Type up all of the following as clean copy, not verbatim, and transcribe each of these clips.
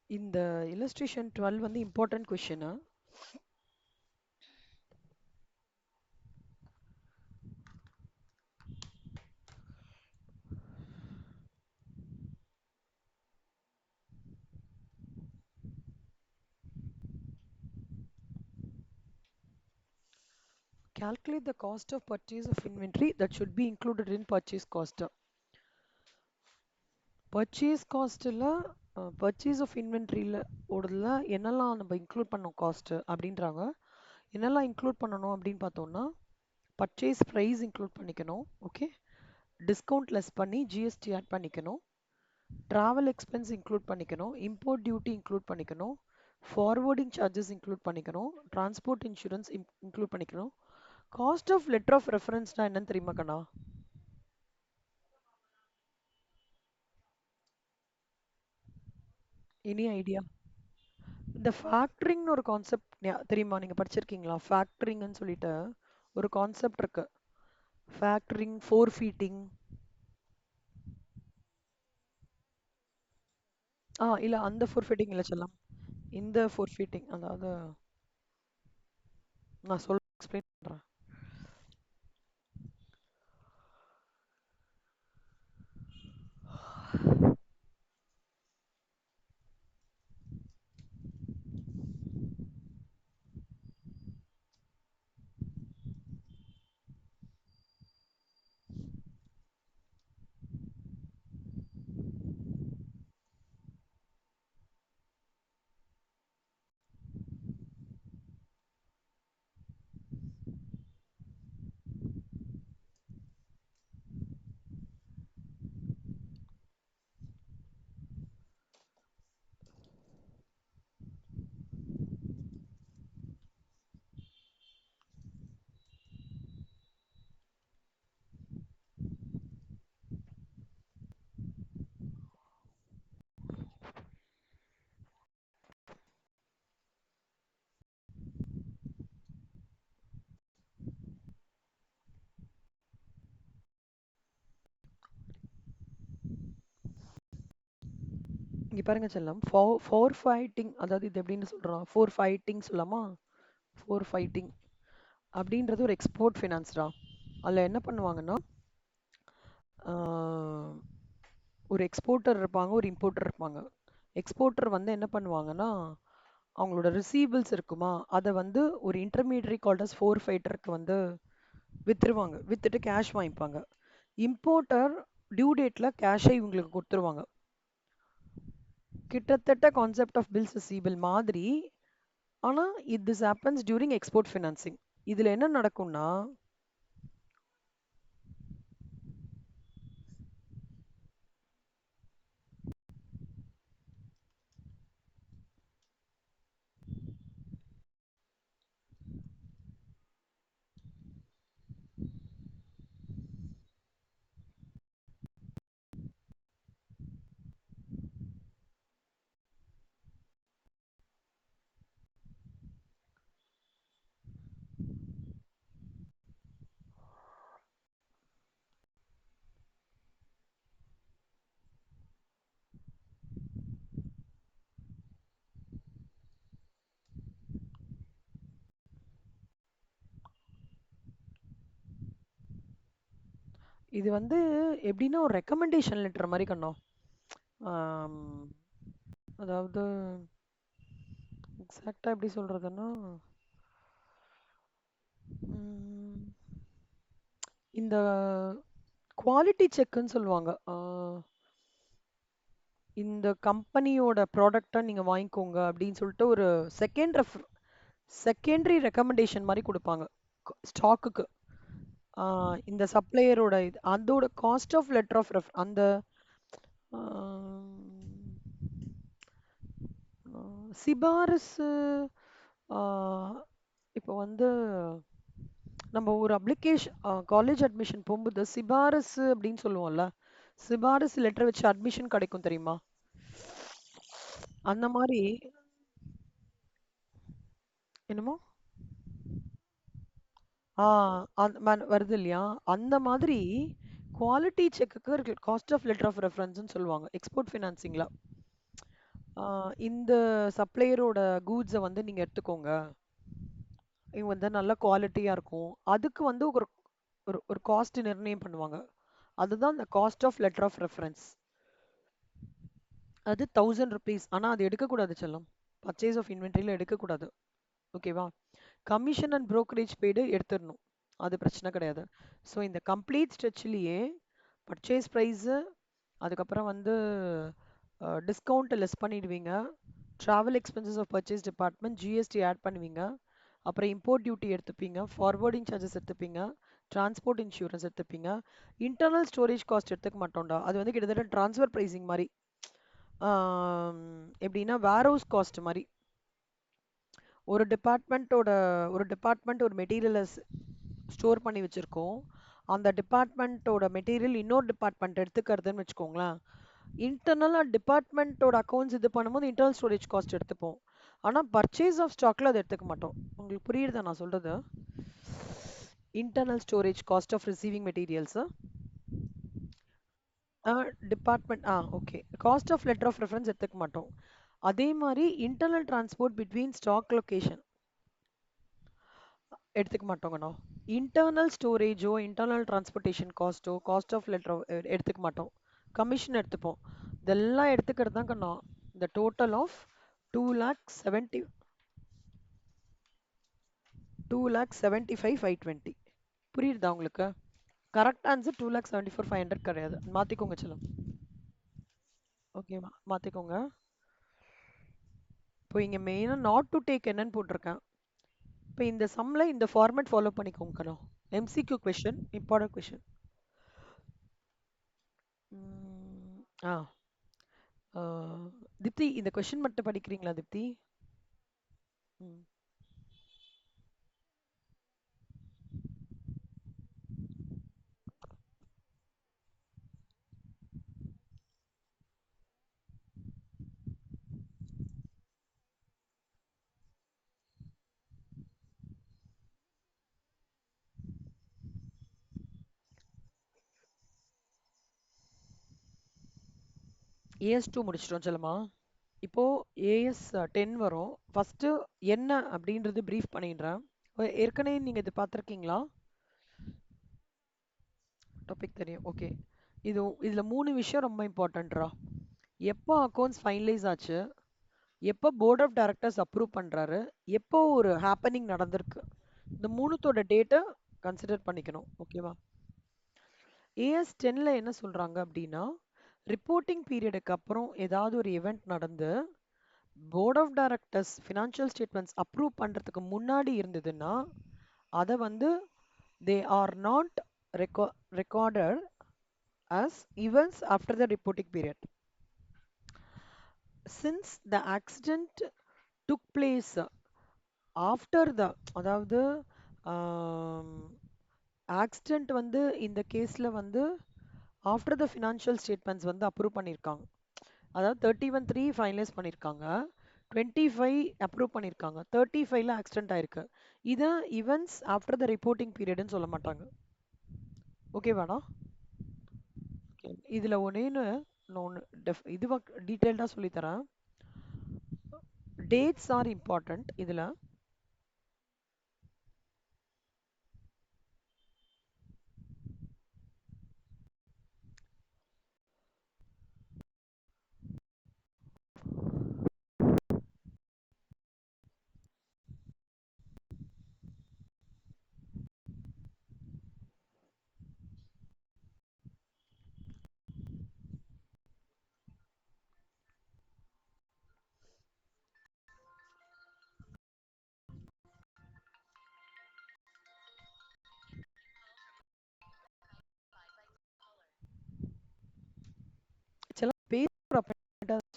இந்த illustration 12 வந்து important question. Calculate the cost of purchase of inventory that should be included in purchase cost. Purchase costல purchase of inventoryல ஓடுதுல என்னெல்லாம் நம்ம include பண்ணோம் cost அப்படின்றாங்க. என்னெல்லாம் include பண்ணணும் அப்படின்னு பார்த்தோம்னா பர்ச்சேஸ் ப்ரைஸ் இன்க்ளூட் பண்ணிக்கணும். ஓகே, டிஸ்கவுண்ட் லெஸ் பண்ணி ஜிஎஸ்டி ஆட் பண்ணிக்கணும். ட்ராவல் எக்ஸ்பென்ஸ் இன்க்ளூட் பண்ணிக்கணும். இம்போர்ட் டியூட்டி இன்க்ளூட் பண்ணிக்கணும். ஃபார்வர்டிங் சார்ஜஸ் இன்க்ளூட் பண்ணிக்கணும். டிரான்ஸ்போர்ட் இன்சூரன்ஸ் இன்க்ளூட் பண்ணிக்கணும். காஸ்ட் ஆஃப் லெட்டர் ஆஃப் ரெஃபரன்ஸ்னா என்னன்னு தெரியுமா கண்ணா? Any idea? இந்த ஃபேக்டரிங்னு ஒரு கான்செப்ட் தெரியுமா? நீங்க படிச்சிருக்கீங்களா? ஃபேக்டரிங்னு சொல்லிட்டு ஒரு கான்செப்ட் இருக்கு. Factoring, four feeding. இல்ல அந்த ஃபோர் ஃபீட்டிங் இல்ல செல்லம். இந்த ஃபோர் ஃபீட்டிங் அதாவது நான் சொல்ல எக்ஸ்பிளைன் பண்றேன். இங்க பாருங்க செல்லம், ஃபோர் ஃபைட்டிங் அதாவது இது எப்படின்னு சொல்றோம்? ஃபோர் ஃபைட்டிங் சொல்லலாமா? ஃபோர் ஃபைட்டிங் அப்படின்றது ஒரு எக்ஸ்போர்ட் ஃபினான்ஸ்டா. அதில் என்ன பண்ணுவாங்கன்னா ஆஹ், ஒரு எக்ஸ்போர்ட்டர் இருப்பாங்க, ஒரு இம்போர்ட்டர் இருப்பாங்க. எக்ஸ்போர்ட்டர் வந்து என்ன பண்ணுவாங்கன்னா அவங்களோட ரிசீவபிள்ஸ் இருக்குமா அதை வந்து ஒரு இன்டர்மீடியரி கால்டஸ் ஃபோர் ஃபைட்டருக்கு வந்து வித்துருவாங்க. வித்துட்டு கேஷ் வாங்கிப்பாங்க. இம்போர்ட்டர் டியூ டேட்ல கேஷை இவங்களுக்கு கொடுத்துருவாங்க. கிட்டத்தட்ட கான்செப்ட் ஆஃப் பில்ஸ் ரிசீவபிள் மாதிரி. ஆனா this happens during export financing. இதுல என்ன நடக்கும்னா இது வந்து எப்படின்னா ஒரு ரெக்கமெண்டேஷன் லெட்டர் மாதிரி கண்ணோம். ஆம், அதாவது எக்ஸாக்டா எப்படி சொல்றதுன்னா ம், இந்த குவாலிட்டி செக்ன்னு சொல்லுவாங்க. இந்த கம்பெனியோட ப்ராடக்ட்டை நீங்க வாங்கிக்கோங்க அப்படின்னு சொல்லிட்டு ஒரு செகண்ட் செகண்டரி ரெக்கமெண்டேஷன் மாதிரி கொடுப்பாங்க ஸ்டாக்குக்கு. இந்த சப்ளையரோட இது அதோட காஸ்ட் ஆஃப் லெட்டர் ஆஃப் அந்த சிபாரிசு. இப்போ வந்து நம்ம ஒரு அப்ளிகேஷன் காலேஜ் அட்மிஷன் போகும்போது சிபாரிசு அப்படின்னு சொல்லுவோம்ல, சிபாரிசு லெட்டர் வச்சு அட்மிஷன் கிடைக்கும் தெரியுமா? அந்த மாதிரி என்னமோ வருது இல்லையா? அந்த மாதிரி குவாலிட்டி செக்குக்கு காஸ்ட் ஆஃப் லெட்டர் ஆஃப் ரெஃபரன்ஸ்னு சொல்லுவாங்க எக்ஸ்போர்ட் ஃபினான்சிங்ல. இந்த சப்ளையரோட கூட்ஸை வந்து நீங்க எடுத்துக்கோங்க. இது வந்து நல்ல குவாலிட்டியா இருக்கும். அதுக்கு வந்து ஒரு ஒரு ஒரு காஸ்ட் நிர்ணயம் பண்ணுவாங்க. அதுதான் இந்த cost of letter of reference. அது 1000 ருபீஸ். ஆனா அது எடுக்கக்கூடாது செல்லம். பர்ச்சேஸ் ஆஃப் இன்வென்ட்ரியில எடுக்கக்கூடாது. ஓகேவா? கமிஷன் அண்ட் brokerage பெய்டு எடுத்துடணும். அது பிரச்சனை கிடையாது. ஸோ இந்த கம்ப்ளீட் ஸ்ட்ரெச்லயே பர்ச்சேஸ் ப்ரைஸு, அதுக்கப்புறம் வந்து டிஸ்கவுண்ட் லெஸ் பண்ணிடுவீங்க. Travel expenses of purchase department GST add பண்ணுவீங்க. அப்புறம் இம்போர்ட் டியூட்டி எடுத்துப்பீங்க, ஃபார்வர்டிங் சார்ஜஸ் எடுத்துப்பீங்க, டிரான்ஸ்போர்ட் இன்சூரன்ஸ் எடுத்துப்பீங்க. இன்டர்னல் ஸ்டோரேஜ் காஸ்ட் எடுத்துக்க மாட்டோம்டா. அது வந்து கிட்டத்தட்ட ட்ரான்ஸ்ஃபர் ப்ரைசிங் மாதிரி. ஆம், எப்படின்னா வேர்ஹவுஸ் காஸ்ட் மாதிரி. ஒரு டிபார்ட்மெண்ட்டோட ஒரு டிபார்ட்மெண்ட் ஒரு மெட்டீரியலை ஸ்டோர் பண்ணி வச்சிருக்கோம். அந்த டிபார்ட்மெண்ட்டோட மெட்டீரியல் இன்னொரு டிபார்ட்மெண்ட் எடுத்துக்கிறதுன்னு வச்சுக்கோங்களேன். இன்டர்னலா டிபார்ட்மெண்ட்டோட அக்கௌண்ட்ஸ் இது பண்ணும்போது இன்டர்னல் ஸ்டோரேஜ் காஸ்ட் எடுத்துப்போம். ஆனா பர்ச்சேஸ் ஆஃப் ஸ்டாக்ல அதை எடுத்துக்க மாட்டோம். உங்களுக்கு புரியுதா நான் சொல்றது? Internal storage cost of receiving materials. Department okay. Cost of letter of reference எடுத்துக்க மாட்டோம். அதே மாதிரி internal transport between stock location எடுத்துக்க மாட்டோங்கண்ணா. இன்டர்னல் ஸ்டோரேஜோ இன்டர்னல் டிரான்ஸ்போர்ட்டேஷன் காஸ்ட்டோ காஸ்ட் ஆஃப் லெட்டர் எடுத்துக்க மாட்டோம். கமிஷன் எடுத்துப்போம். இதெல்லாம் எடுத்துக்கிறது தாங்கண்ணா இந்த டோட்டல் ஆஃப் 2,70,000 2,75,520. புரியுதா உங்களுக்கு? கரெக்ட் ஆன்சர் 2,74,500 கிடையாது. மாத்திக்கோங்க செல்லம். ஓகேவா? மாத்திக்கோங்க. இப்போ இங்க மெயினா நாட் டு டேக் என்னன்னு போட்டிருக்கேன். இப்போ இந்த சம்ல இந்த ஃபார்மேட் ஃபாலோ பண்ணிக்கோங்க. MCQ question, important question. ஆ ஆ, திப்தி இந்த கொஷின் மட்டும் படிக்கிறீங்களா திப்தி? ம். AS2 முடிச்சிட்டோம் செல்லமா. இப்போ AS10 வரும். ஃபர்ஸ்ட் என்ன அப்படின்றது பிரீஃப் பண்ணிடுறேன். ஏற்கனவே நீங்க இது பார்த்துருக்கீங்களா? டாபிக் தெரியும். ஓகே. இதுல 3 விஷயம் ரொம்ப இம்பார்ட்டன்ட்ரா. எப்போ அக்கௌண்ட்ஸ் ஃபைனலைஸ் ஆச்சு, எப்போ போர்ட் ஆஃப் டைரக்டர்ஸ் அப்ரூவ் பண்றாரு, எப்போ ஒரு ஹேப்பனிங் நடந்திருக்கு, இந்த மூணுத்தோட டேட்டை கன்சிடர் பண்ணிக்கணும். ஓகேவா? AS10ல என்ன சொல்றாங்க அப்படின்னா, ரிப்போர்ட்டிங் பீரியடுக்கு அப்புறம் ஏதாவது ஒரு event நடந்து board of directors financial statements approve பண்றதுக்கு முன்னாடி இருந்ததுன்னா அதை வந்து they are not recorded as events after the reporting period. Since the accident took place after the, அதாவது ஆக்சிடென்ட் வந்து இந்த கேஸ்ல வந்து ஆஃப்டர் த ஃபினான்ஷியல் ஸ்டேட்மெண்ட்ஸ் வந்து அப்ரூவ் பண்ணியிருக்காங்க. அதாவது 31/3 ஃபைனலைஸ் பண்ணியிருக்காங்க, 25 அப்ரூவ் பண்ணியிருக்காங்க, 35ல ஆக்சிடென்ட் ஆயிருக்கு. இதை ஈவெண்ட்ஸ் ஆஃப்டர் த ரிப்போர்ட்டிங் பீரியட்னு சொல்ல மாட்டாங்க. ஓகேவாடா? இதுல ஒன்னேன்னு நான் ஒன்று இதுவாக டீட்டெயில்டாக சொல்லித்தரேன். டேட்ஸ் ஆர் இம்பார்ட்டன்ட் இதுல. சில பேர்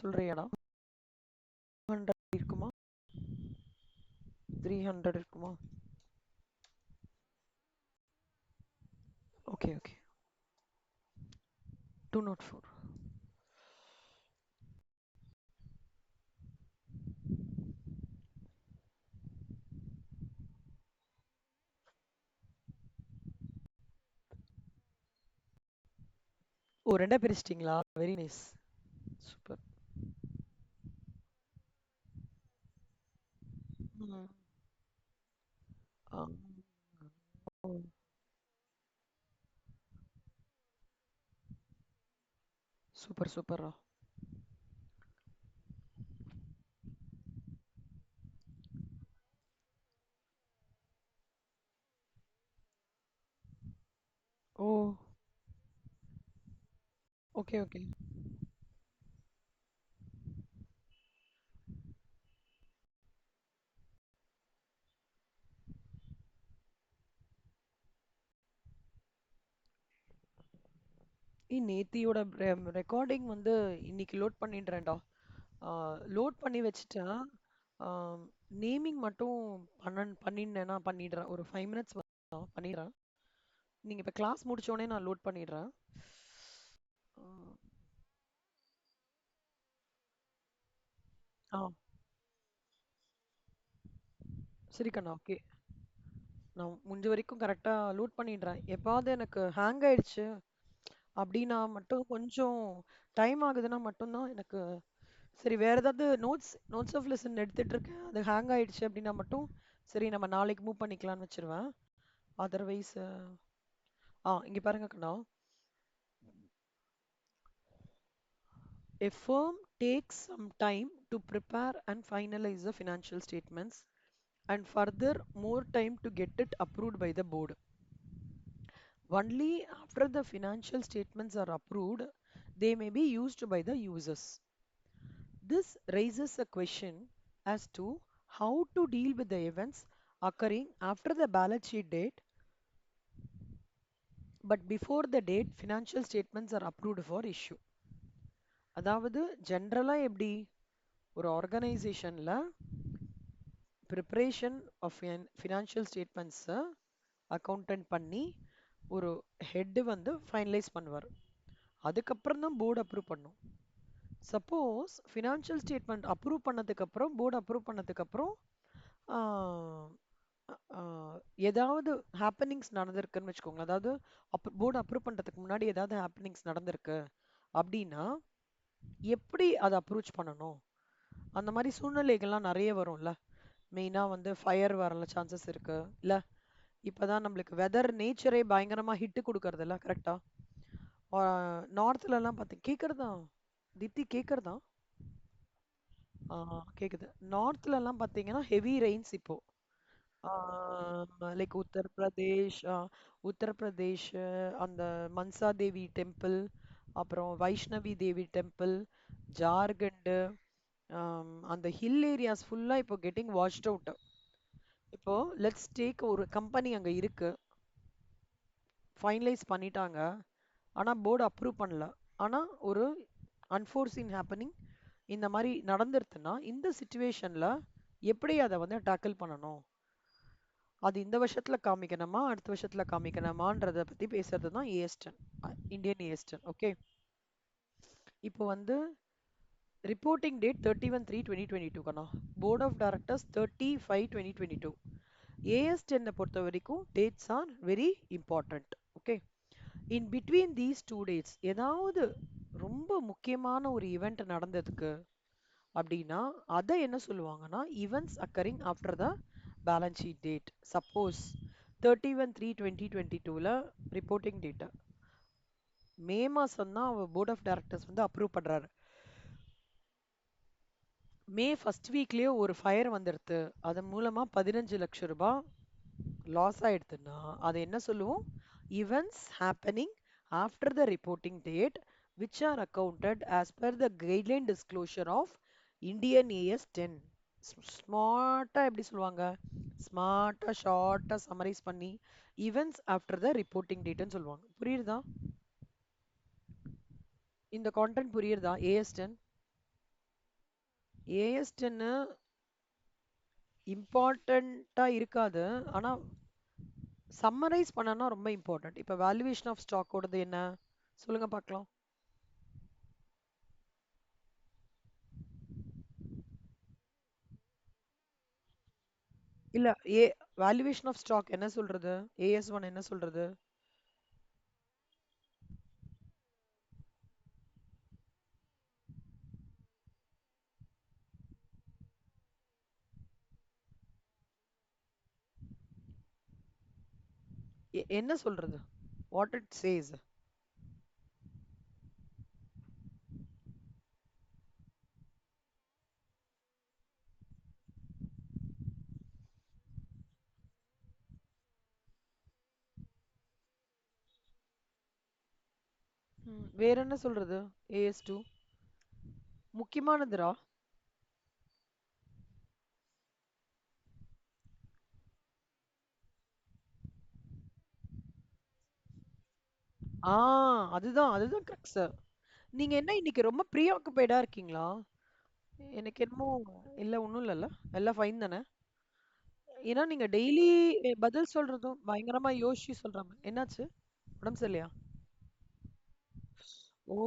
சொல்றியாடா? 100 இருக்குமா? 300 இருக்குமா? Okay okay. 204. ஓ, ரெண்டா பிரிச்சிட்டிங்களா? Very nice. சூப்பர். ம். ஆ. ஓ! சூப்பர், சூப்பர்ரா. ஓ! Okay, okay. நேத்தியோட ரெக்கார்டிங் வந்து இன்னைக்கு லோட் பண்ணிடுறேன்டா. லோட் பண்ணி வச்சுட்டேன். நேமிங் மட்டும் பண்ணினேன்னா பண்ணிடுறேன். ஒரு 5 மினிட்ஸ் பண்ணிடுறேன். நீங்க இப்ப கிளாஸ் முடிச்ச உடனே நான் லோட் பண்ணிடுறேன். ஆ, ஆ, சரி கண்ணா. ஓகே. நான் முடிஞ்ச வரைக்கும் கரெக்டா லோட் பண்ணிடுறேன். எப்பாவது எனக்கு ஹேங் ஆயிடுச்சு அப்படின்னா மட்டும் கொஞ்சம் டைம் ஆகுதுன்னா மட்டும்தான் எனக்கு சரி வேற ஏதாவது நோட்ஸ் ஆஃப் லெசன் எடுத்துட்டு இருக்கேன். அது ஹேங் ஆயிடுச்சு அப்படின்னா மட்டும் சரி நம்ம நாளைக்கு மூவ் பண்ணிக்கலாம்னு வச்சிருவேன். அதர்வைஸ் இங்க பாருங்க கண்ணா. A firm takes some time to prepare and finalize the financial statements and further more time to get it approved by the board. Only after the financial statements are approved, they may be used by the users. This raises a question as to how to deal with the events occurring after the balance sheet date but before the date financial statements are approved for issue. அதாவது ஜென்ரலா எப்படி ஒரு ஆர்கனைசேஷன்ல preparation of financial ஸ்டேட்மெண்ட்ஸை accountant பண்ணி ஒரு head வந்து finalise பண்ணுவார். அதுக்கப்புறம் தான் போர்டு அப்ரூவ் பண்ணும். சப்போஸ் ஃபினான்ஷியல் ஸ்டேட்மெண்ட் அப்ரூவ் பண்ணதுக்கப்புறம் போர்டு அப்ரூவ் பண்ணதுக்கப்புறம் ஏதாவது ஹேப்பனிங்ஸ் நடந்திருக்குன்னு வச்சுக்கோங்க. அதாவது போர்டு அப்ரூவ் பண்ணுறதுக்கு முன்னாடி ஏதாவது ஹேப்பனிங்ஸ் நடந்திருக்கு அப்படின்னா எப்படி அதை அப்ரோச் பண்ணணும்? அந்த மாதிரி சூழ்நிலைகள்லாம் நிறைய வரும்ல. மெயினா வந்து ஃபயர் வரல சான்சஸ் இருக்கு இல்ல. இப்பதான் நம்மளுக்கு வெதர் நேச்சரே பயங்கரமா ஹிட் கொடுக்கறது இல்ல கரெக்டா. நார்த்ல எல்லாம் பார்த்து கேக்குறதா தித்தி கேக்குறதா. கேக்குது. நார்த்ல எல்லாம் பாத்தீங்கன்னா ஹெவி ரெயின்ஸ் இப்போ. லைக் உத்தரப்பிரதேஷ் உத்தரப்பிரதேஷ் அந்த மன்சா தேவி டெம்பிள் அப்புறம் வைஷ்ணவி தேவி டெம்பிள் ஜார்க்கண்ட் அந்த ஹில் ஏரியாஸ் ஃபுல்லா இப்போ கெட்டிங் வாஷ்ட் அவுட். இப்போ லெட்ஸ் டேக் ஒரு கம்பெனி அங்க இருக்கு, ஃபைனலைஸ் பண்ணிட்டாங்க, ஆனா போர்டு அப்ரூவ் பண்ணல. ஆனா ஒரு அன்ஃபோர்சீன் ஹேப்பனிங் இந்த மாதிரி நடந்துருதுன்னா இந்த சுச்சுவேஷன்ல எப்படி அதை வந்து டேக்கிள் பண்ணணும்? அது இந்த வருஷத்துல காமிக்கணுமா அடுத்த வருஷத்துல காமிக்கணுமான்றத பத்தி பேசுறது தான் ஏஎஸ்டன், இந்தியன் ஏஎஸ்டன். ஓகே. இப்போ வந்து ரிப்போர்ட்டிங் டேட் 31/3/2022 கண்ணா. Board of directors 30/5/2022. ஏஎஸ்டென்னை பொறுத்த வரைக்கும் dates are very important. Okay. In between these two dates ஏதாவது ரொம்ப முக்கியமான ஒரு ஈவெண்ட் நடந்ததுக்கு அப்படின்னா அதை என்ன சொல்லுவாங்கன்னா events occurring after the balance sheet date. Suppose 31/3/2022ல ரிப்போர்ட்டிங் டேட்டா மே மாசம் தான் போர்ட் ஆஃப் டைரக்டர்ஸ் வந்து அப்ரூவ் பண்றாரு. மே ஃபர்ஸ்ட் வீக்லயே ஒரு ஃபயர் வந்துடுது, அதன் மூலமா 15 லட்சம் ரூபாய் லாஸ் ஆயிடுதுன்னா அதை என்ன சொல்லுவோம்? Events happening after the reporting date which are accounted as per the guideline disclosure of Indian AS 10. ஸ்மார்ட்டா எப்படி சொல்லுவாங்க? ஸ்மார்ட்டா ஷார்ட்டா சம்மரைஸ் பண்ணி ஈவெண்ட்ஸ் ஆஃப்டர் த ரிப்போர்ட்டிங் டேட்னு சொல்லுவாங்க. புரியுதா? இந்த கான்டென்ட் புரியுதா? ஏஎஸ் 10 ஏஎஸ் 10 இம்பார்ட்டண்டா இருக்காது, ஆனா சம்மரைஸ் பண்ணனா ரொம்ப இம்பார்ட்டன்ட். இப்ப வேல்யூவேஷன் ஆஃப் ஸ்டாக்கோடது என்ன சொல்லுங்க பார்க்கலாம். இல்ல, ஏ வேல்யூவேஷன் ஆஃப் ஸ்டாக் என்ன சொல்றது? ஏஎஸ் ஒன் என்ன சொல்றது? என்ன சொல்றது? What it chase. வேற என்ன சொல்றது? AS2 முக்கியமானதுடா. ஆ அதுதான் அதுதான் crux. நீங்க என்ன இன்னைக்கு ரொம்ப ப்ரீ ஆக்குபைடா இருக்கீங்களா? எனக்கு என்னமோ இல்ல ஒண்ணும் இல்லல்ல. எல்லாம் ஃபைன் தானே? ஏன்னா நீங்க டெய்லி பதில் சொல்றதும் பயங்கரமா யோசிச்சு சொல்றாங்க. என்னாச்சு? உடம்பு சரியில்லையா? ஓ!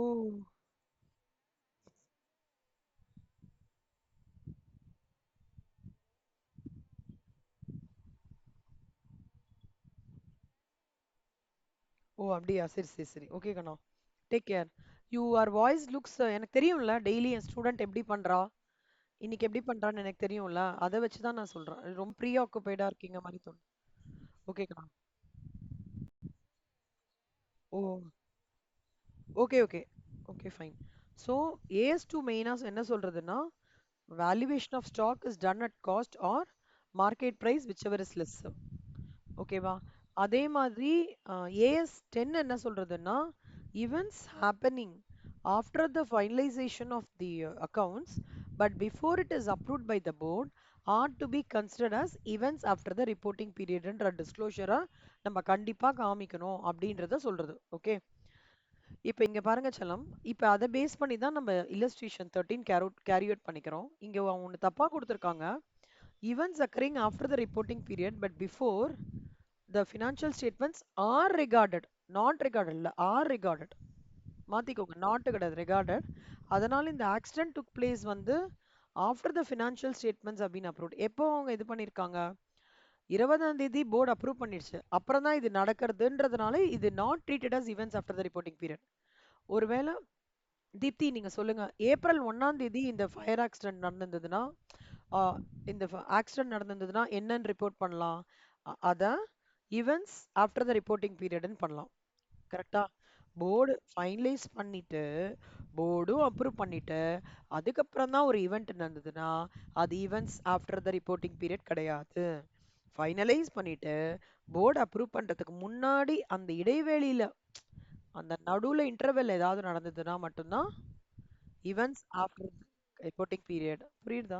ஓ! அப்படியா? சரி, சரி, சரி. ஓகே கண்ணா. Take care. Your voice looks எனக்கு தெரியும்ல. டெய்லி என் ஸ்டூடெண்ட் எப்படி பண்றா? இன்னைக்கு எப்படி பண்றான்னு எனக்கு தெரியும்ல. அத வச்சு தான் நான் சொல்றேன். ரொம்ப ப்ரீ ஆக்குபைடா இருக்கீங்க மாரி தோணுது. ஓகே கண்ணா. ஓ! Okay, okay. Okay, fine. So AS2 மெயினா என்ன சொல்றதுன்னா, valuation of stock is done at cost or market price whichever is less. ஓகேவா? அதே மாதிரி AS10 என்ன சொல்றதுன்னா, events happening after the finalization of the accounts but before it is approved by the board are to be considered as events after the reporting period என்ற disclosure நம்ம கண்டிப்பா காமிக்கணும் அப்படின்றத சொல்றது. ஓகே. இப்ப இங்க பாருங்க செல்லம். இப்ப அத பேஸ் பண்ணி தான் நம்ம illustration 13 carry out பண்ணிக்கிறோம். இங்க ஒண்ணு தப்பா கொடுத்திருக்காங்க. Events occurring after the reporting period but before the financial statements are regarded. Not regarded இல்ல are regarded. மாத்திக்கோங்க. not கிடையாது regarded. அதனால இந்த accident took place வந்து after the financial statements have been approved. எப்போ அவங்க இது பண்ணிருக்காங்க? 20ஆம் தேதி போர்டு அப்ரூவ் பண்ணிடுச்சு. அப்புறம் தான் இது நடக்கிறதுன்றதுனால இது not treated as events after the reporting period. ஒருவேளை தீப்தி நீங்க சொல்லுங்க. ஏப்ரல் 1ஆம் தேதி இந்த ஃபயர் ஆக்சிடென்ட் நடந்திருந்ததுன்னா, ஆ, இந்த ஆக்சிடென்ட் நடந்திருந்ததுன்னா என்னன்னு ரிப்போர்ட் பண்ணலாம்? அத ஈவென்ட்ஸ் ஆஃப்டர் த ரிப்போர்ட்டிங் பீரியட்னு பண்ணலாம். கரெக்டா? போர்டு ஃபைனலைஸ் பண்ணிட்டு, போர்டும் அப்ரூவ் பண்ணிட்டு, அதுக்கப்புறம் தான் ஒரு ஈவெண்ட் நடந்ததுன்னா, அது events after the reporting period கிடையாது. ஃபைனலைஸ் பண்ணிட்டு, போர்டு அப்ரூவ் பண்றதுக்கு முன்னாடி அந்த இடைவேளியில அந்த நடுவுல இன்டர்வெல் ஏதாவது நடந்ததுன்னா மட்டும்தான் events after reporting period. புரியுதா?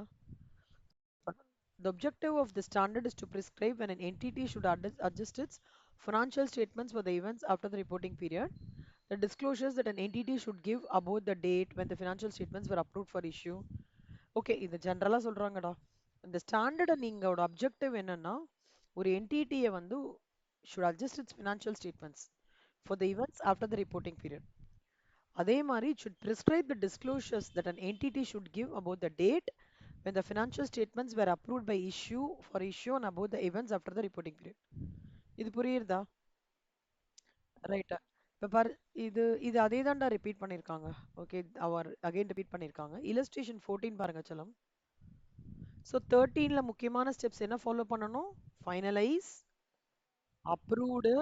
The objective of the standard is to prescribe when an entity should adjust its financial statements for the events after the reporting period. The disclosures that an entity should give about the date when the financial statements were approved for issue. Okay இது ஜென்ரலா சொல்றாங்கடா. இந்த ஸ்டாண்டர்ட நீங்களோட objective என்னன்னா ஒரு என்டிட்டியை வந்து should adjust its financial statements for the events after the reporting period. அதே மாதிரி it should prescribe the disclosures that an entity should give about the date when the financial statements were approved by issue for issue and about the events after the reporting period. இது புரியுறதா? ரைட்டா. இப்ப பாரு இது இது அதே தான்டா repeat பண்ணிருக்காங்க. ஓகே அவர் அகைன் ரிப்பீட் பண்ணிருக்காங்க. illustration 14 பாருங்க செல்லம். ஸோ 13ல முக்கியமான ஸ்டெப்ஸ் என்ன ஃபாலோ பண்ணணும்? Finalise, approved,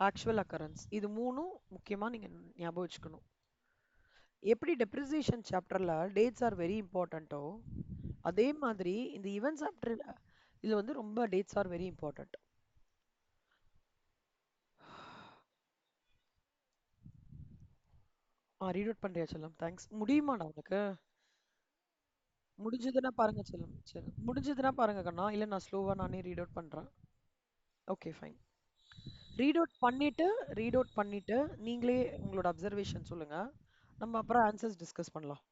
actual occurrence. இது மூணும் முக்கியமா நீங்க ஞாபகம் வச்சுக்கணும். எப்படி டெப்ரிசியேஷன் சாப்டர்ல டேட்ஸ் ஆர் வெரி இம்பார்ட்டன்ட்டோ அதே மாதிரி இந்த ஈவென்ட்ஸ் ஆஃப்டர் இதுல வந்து ரொம்ப dates are very important. Read out பண்றியா செல்லம்? தேங்க்ஸ். முடியுமாடா உனக்கு? முடிஞ்சதுன்னா பாருங்க செல்லம். சரி முடிஞ்சதுன்னா பாருங்க கண்ணா. இல்ல நான் ஸ்லோவா நானே ரீட் அவுட் பண்றேன். Okay fine. ரீட் அவுட் பண்ணிட்டு ரீட் அவுட் பண்ணிட்டு நீங்களே உங்களோட அப்சர்வேஷன் சொல்லுங்க. நம்ம அப்புறம் ஆன்சர்ஸ் டிஸ்கஸ் பண்ணலாம்.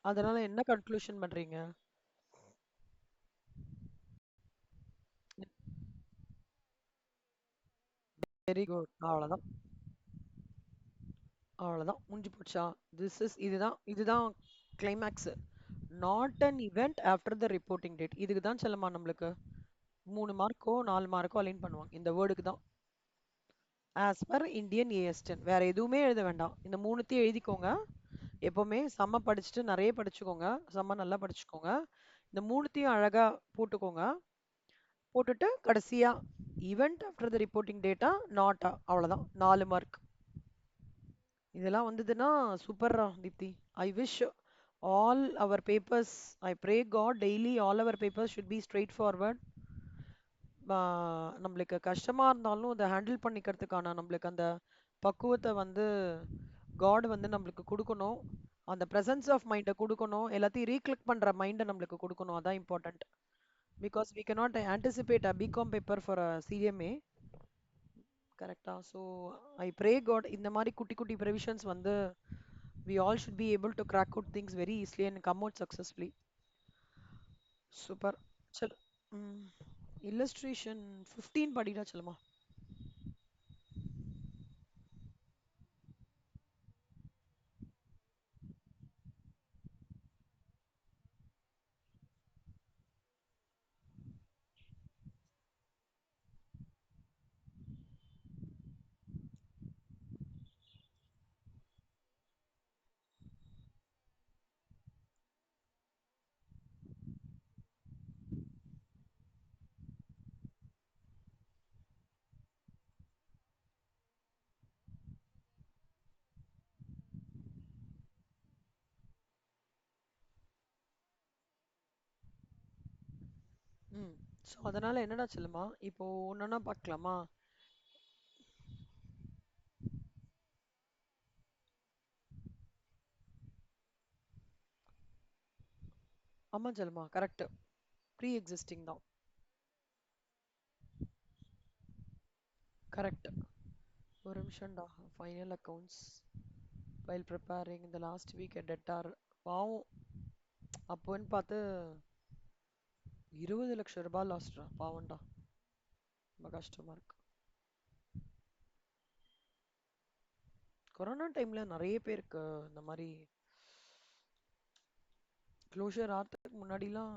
அதனால என்ன கன்க்ளூஷன் பண்றீங்க? Very good. அவ்வளவுதான். அவ்வளவுதான். முடிஞ்சு போச்சா? இதுதான் climax. Not an event after the reporting date. இதுக்கு தான் செல்லமா நம்மளுக்கு 3 மார்க்கோ 4 மார்க்கோ அலைன் பண்ணுவாங்க இந்த வேர்டுக்கு தான். ஆஸ் பர் இந்தியன் ஏஎஸ்டன் வேற எதுவுமே எழுத வேண்டாம். இந்த மூணுத்தையும் எழுதிக்கோங்க. எப்பவுமே செம்ம படிச்சுட்டு நிறைய படிச்சுக்கோங்க. செம்ம நல்லா படிச்சுக்கோங்க. இந்த மூணுத்தையும் அழகா போட்டுக்கோங்க. போட்டுட்டு கடைசியா event after the reporting data நாட்டா அவ்வளவுதான் 4 மார்க். இதெல்லாம் வந்ததுன்னா சூப்பர்ரா Deepti. I wish all our papers, I pray God daily all our papers should be straightforward. நம்மளுக்கு கஷ்டமா இருந்தாலும் அதை ஹேண்டில் பண்ணிக்கிறதுக்கான நம்மளுக்கு அந்த பக்குவத்தை வந்து காட் வந்து நம்மளுக்கு கொடுக்கணும். அந்த presence ஆஃப் மைண்டை கொடுக்கணும். எல்லாத்தையும் ரீக்ளிக் பண்ற மைண்டை நம்மளுக்கு கொடுக்கணும். அதான் important. Because we cannot anticipate a B Com paper for a CMA. கரெக்டா? ஸோ ஐ ப்ரே காட் இந்த மாதிரி குட்டி குட்டி ப்ரெவிஷன்ஸ் வந்து we all should be able to crack out things very easily and come out successfully. Super. சரி. ம். Illustration 15 படிடா செல்லுமா. ம். ஸோ அதனால என்னடா செல்லுமா இப்போ ஒன்னொன்னா பார்க்கலாமா? ஆமா செல்லுமா, கரெக்ட். ப்ரீ எக்ஸிஸ்டிங் தான். கரெக்ட். ஒரு நிமிஷம்டா. Final accounts while preparing the last week at debtor. பாவம். அப்போன்னு பார்த்து 20 லட்சம் ரூபாய் லாஸ்ட்ரா. பாவம்டா. ரொம்ப கஷ்டமா இருக்கு. கொரோனா டைம்ல நிறைய பேருக்கு இந்த மாதிரி க்ளோஷர் ஆகிறதுக்கு முன்னாடிலாம்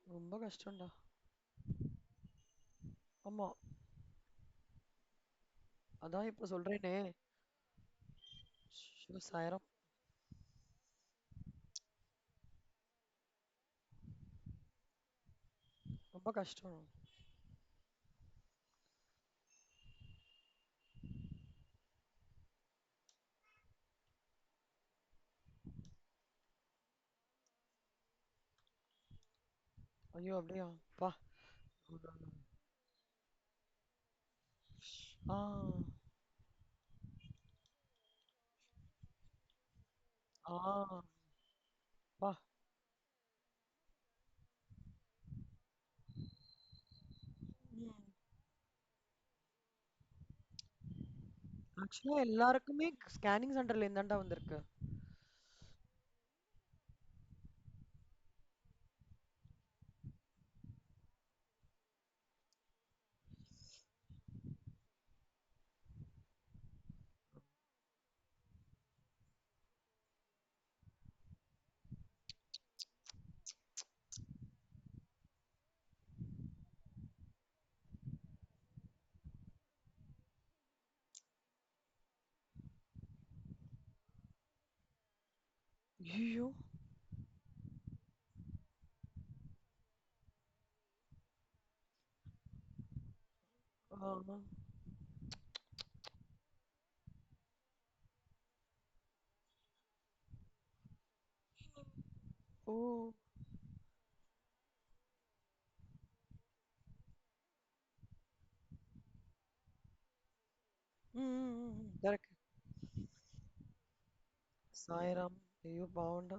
ரொம்ப கஷ்டம்டா. ஆமா. அதான் இப்ப சொல்றேனே. சாயிரம். ரொம்ப கஷ்டம். ஐயோ அப்படியா? பா. ஆ. ஆ. பா. ம். ஆக்சுவலா எல்லாருக்குமே ஸ்கேனிங் சென்டர்ல இருந்தாண்டா வந்திருக்கு. ஐயோ. ஆ. ஓ. ம். கரெக்ட். சாய்ராம். ஐயோ பாவம்டா.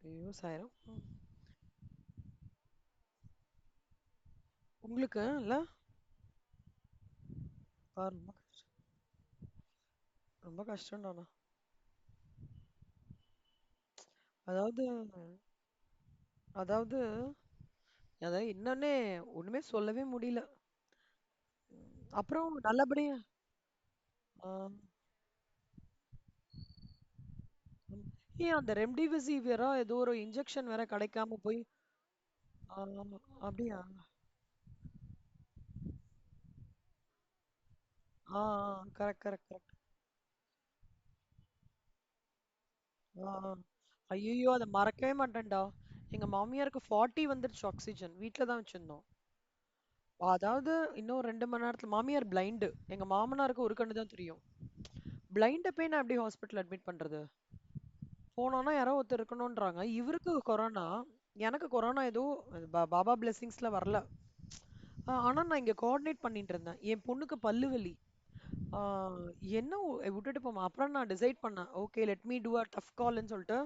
ஐயோ சாய்ராம். உங்களுக்கு இல்ல. ரொம்ப ரொம்ப கஷ்டம்டாண்ணா. அதாவது அதாவது அதாவது இன்னொன்னே ஒண்ணுமே சொல்லவே முடியல. அப்புறம் நல்லபடியா ஆ, ம். ஏன் அந்த ரெம்டிசிவியரா ஏதோ ஒரு இன்ஜெக்ஷன் வேற கிடைக்காம போய் ஆ, அப்படியா? ஆ கரெக்ட் கரெக்ட் கரெக்ட். ஆ ஐயோ அதை மறக்கவே மாட்டேன்டா. எங்க மாமியாருக்கு 40 வந்துருச்சு ஆக்சிஜன். வீட்ல தான் வச்சிருந்தோம். அதாவது இன்னும் 2 மணி நேரத்துல மாமியார் பிளைண்டு. எங்க மாமனாருக்கு ஒரு கண்ணு தான் தெரியும். பிளைண்ட போய் நான் எப்படி ஹாஸ்பிட்டல் அட்மிட் பண்றது? போனோம்னா யாரோ ஒருத்தர் இருக்கணும்ன்றாங்க. இவருக்கு கொரோனா. எனக்கு கொரோனா ஏதோ பாபா பிளெஸிங்ஸ்ல வரல. ஆனா நான் இங்க கோஆர்டினேட் பண்ணிட்டு இருந்தேன். என் பொண்ணுக்கு பல்லு வலி. ஆ, என்ன விட்டுட்டு போமா. அப்புறம் நான் டிசைட் பண்ணேன். Okay let me do a tough கால்னு சொல்லிட்டு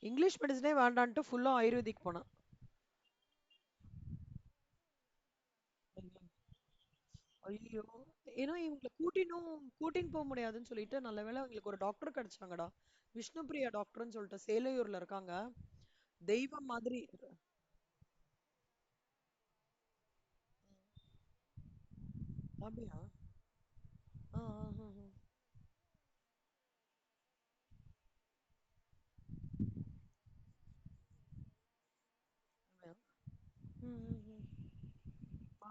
இங்கிலீஷ் மெடிசனே வேண்டான்ட்டு ஃபுல்லா ஆயுர்வேதிக் போனேன். ஐயோ! ஏன்னா இவங்கள கூட்டின்னு போ முடியாதுன்னு சொல்லிட்டு நல்ல வேளை எங்களுக்கு ஒரு டாக்டர் கிடைச்சாங்கடா. விஷ்ணுபிரியா டாக்டர்னு சொல்லிட்டு சேலையூர்ல இருக்காங்க. தெய்வம் மாதிரி. அப்படியா? ஆ, ஆ, ஆ, ஆ. அப்படியா? ம், ம், ம். ஆ,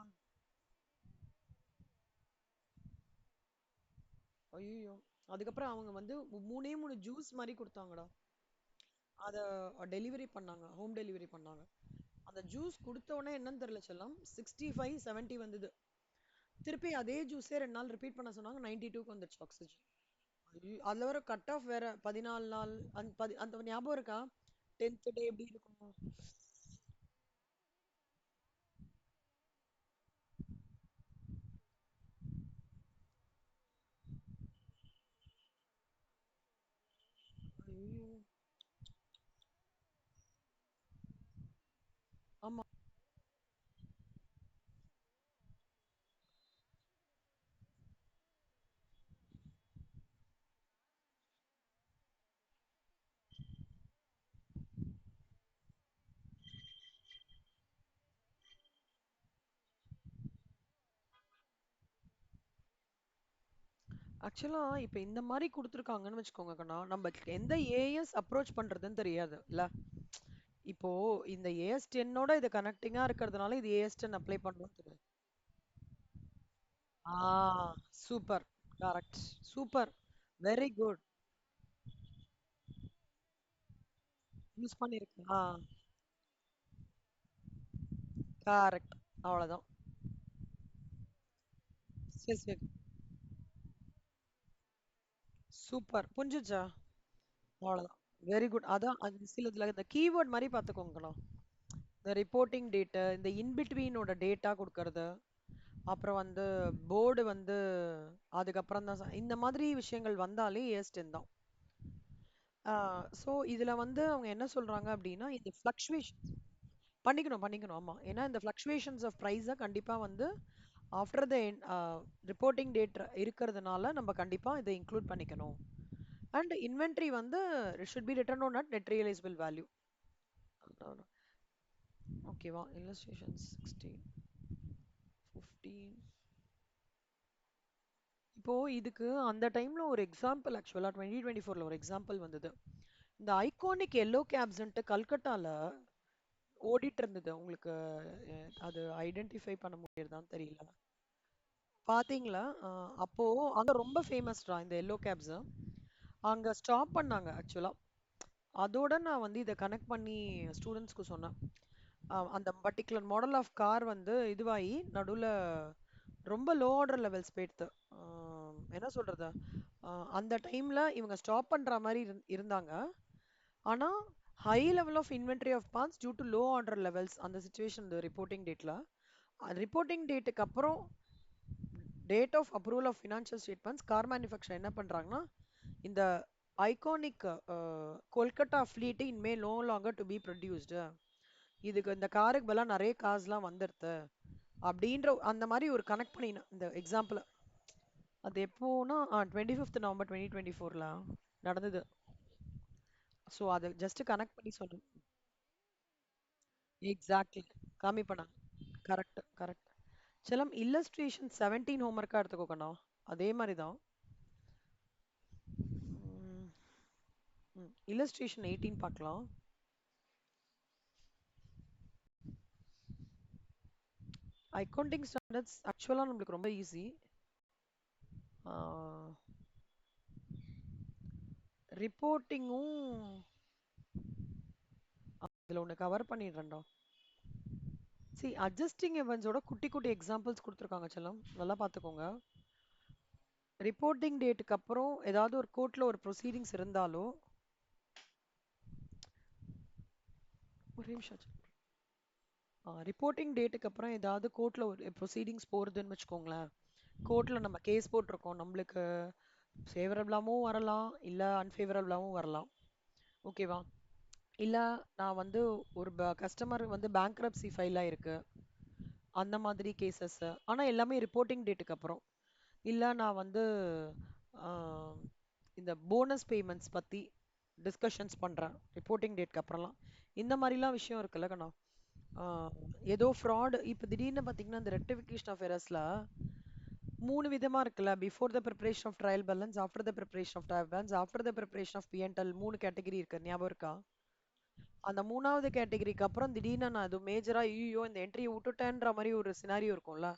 ஐயோ! அதுக்கப்புறம் அவங்க வந்து மூணே 3 ஜூஸ் மாரி குடுத்தாங்கடா. அத டெலிவரி பண்ணாங்க. ஹோம் டெலிவரி பண்ணாங்க. அந்த ஜூஸ் குடுத்த உடனே என்னன்னு தெரியல செல்லம். 65, 70 வந்தது. திருப்பி அதே ஜூஸே 2 நாள் ரிப்பீட் பண்ண சொன்னாங்க. 92க்கு வந்துருச்சு ஆக்ஸிஜன். அதுல வர கட் ஆஃப் வேற 14 நாள் அந்த ஞாபகம் இருக்கா? 10th டே எப்படி இருக்கும்? ஐயோ! ஆமா. ஆக்சுவலா இப்ப இந்த மாரி குடுத்துருக்காங்கன்னு வச்சுக்கோங்க கண்ணா. நம்ம எந்த ஏஎஸ் அப்ரோச் பண்றதுன்னு தெரியாது இல்ல. இப்போ இந்த ஏஎஸ்10ஓட இது கனெக்டிங்கா இருக்கிறதுனால இது ஏஎஸ்10 அப்ளை பண்ணணும்னு தெரியாது. ஆ super. Correct. Super. Very good. Use பண்ணிருக்கேன். கரெக்ட். அவ்வளவுதான். சரி சரி. சூப்பர். புரிஞ்சுச்சா? அவ்வளவுதான். Very good. அதான் சிலதுல இந்த கீவேர்ட் மாதிரி பாத்துக்கோங்கண்ணா. இந்த ரிப்போர்ட்டிங் டேட்டு, இந்த இன்பிட்வீனோட டேட்டா கொடுக்கறது, அப்புறம் வந்து போர்டு வந்து அதுக்கப்புறம் தான் இந்த மாதிரி விஷயங்கள் வந்தாலே ஏஸ்டன் தான். ஸோ இதுல வந்து அவங்க என்ன சொல்றாங்க அப்படின்னா இந்த ஃப்ளக்சுவேஷன் பண்ணிக்கணும் பண்ணிக்கணும் ஆமா. ஏன்னா இந்த ஃப்ளக்சுவேஷன்ஸ் ஆஃப் ப்ரைஸை கண்டிப்பா வந்து ஆஃப்டர் த ரிப்போர்ட்டிங் டேட் இருக்கிறதுனால நம்ம கண்டிப்பா இதை இன்க்ளூட் பண்ணிக்கணும். அண்ட் இன்வென்ட்ரி வந்து should be return on at net realisable value. ஓகேவா? இல்லஸ்ட்ரேஷன் 16, 15. இப்போ இதுக்கு அந்த டைம்ல ஒரு எக்ஸாம்பிள் ஆக்சுவலா 2024ல ஒரு எக்ஸாம்பிள் வந்தது. இந்த ஐகானிக் எல்லோ கேப்ஸ்ன்ட்டு கல்கட்டால ஓடிட்டு இருந்தது. உங்களுக்கு அது ஐடென்டிஃபை பண்ண முடியுதான்னு தெரியல. பாத்தீங்களா? அப்போ அங்க ரொம்ப ஃபேமஸ்டா இந்த எல்லோ கேப்ஸ். அங்க ஸ்டாப் பண்ணாங்க ஆக்சுவலா. அதோட நான் வந்து இதை கனெக்ட் பண்ணி ஸ்டூடெண்ட்ஸ்க்கு சொன்னேன். அந்த பர்டிகுலர் மாடல் ஆஃப் கார் வந்து இதுவாகி நடுவுல ரொம்ப லோ ஆர்டர் லெவல்ஸ் போயிடுது. என்ன சொல்றது? அந்த டைம்ல இவங்க ஸ்டாப் பண்ற மாதிரி இருந்தாங்க. ஆனா high level of inventory of parts due to low order levels அந்த சுச்சுவேஷன் இந்த ரிப்போர்ட்டிங் டேட்ல ரிப்போர்ட்டிங் டேட்டுக்கு அப்புறம் date of approval of financial statements car manufacture என்ன பண்றாங்கன்னா இந்த iconic Kolkata fleet in May no longer to be produced இதுக்கு இந்த காருக்கு பதிலா நிறைய காசுலாம் வந்துடுது அப்படின்ற அந்த மாதிரி ஒரு கனெக்ட் பண்ணி இந்த எக்ஸாம்பிள் அது எப்போனா 25th November 2024ல நடந்தது. ஸோ அதை ஜஸ்ட் கனெக்ட் பண்ணி சொல்லு. எக்ஸாக்ட்லி கம்மி பண்ணாங்க. Correct correct. சிலம் இல்லஸ்ட்ரேஷன் 17 ஹோம்ஒர்க்காக எடுத்துக்கோக்கண்ணா. அதே மாதிரி தான். இல்லஸ்ட்ரேஷன் 18 பார்க்கலாம். அக்கௌண்டிங் ஸ்டாண்டர்ட்ஸ் ஆக்சுவலாக நம்மளுக்கு ரொம்ப ஈஸி. ரிப்போர்ட்டிங்கும் இதில் ஒன்று கவர் பண்ணிடுறேன்டா. சி அட்ஜஸ்டிங் எவன்ஸோட குட்டி குட்டி எக்ஸாம்பிள்ஸ் கொடுத்துருக்காங்க செல்லம், நல்லா பார்த்துக்கோங்க. ரிப்போர்ட்டிங் டேட்டுக்கு அப்புறம் ஏதாவது ஒரு கோர்ட்ல ஒரு ப்ரொசீடிங்ஸ் இருந்தாலோ ஒரு நிமிஷம். ரிப்போர்ட்டிங் டேட்டுக்கு அப்புறம் ஏதாவது கோர்ட்ல ஒரு ப்ரொசீடிங்ஸ் போறதுன்னு வச்சுக்கோங்களேன். கோர்ட்ல நம்ம கேஸ் போட்டிருக்கோம், நம்மளுக்கு ஃபேவரபிளாகவும் வரலாம் இல்லை அன்ஃபேவரபிளாகவும் வரலாம். ஓகேவா? இல்லை நான் வந்து ஒரு கஸ்டமர் வந்து பேங்க்ரப்சி ஃபைல் ஆயிருக்கு, அந்த மாதிரி கேசஸ். ஆனால் எல்லாமே ரிப்போர்ட்டிங் டேட்டுக்கு அப்புறம். இல்லை நான் வந்து ஆஹ், இந்த போனஸ் பேமெண்ட்ஸ் பற்றி டிஸ்கஷன்ஸ் பண்ணுறேன் ரிப்போர்ட்டிங் டேட்க்கு அப்புறம்லாம். இந்த மாதிரிலாம் விஷயம் இருக்குல்ல கண்ணா. ஆஹ், ஏதோ ஃப்ராட் இப்போ திடீர்னு பார்த்தீங்கன்னா இந்த ரெக்டிஃபிகேஷன் ஆஃப் எரர்ஸில் 3 விதமாக இருக்குல்ல. Before the preparation of trial balance, after the preparation of trial balance, after the preparation of PNL, 3 category இருக்கு, ஞாபகம் இருக்கா? அந்த 3வது கேட்டகரிக்கு அப்புறம் திடீர்னு நான் அது மேஜரா ஐயோ இந்த என்ட்ரியை விட்டுட்டேன்ற மாதிரி ஒரு சினாரியோ இருக்கும்ல.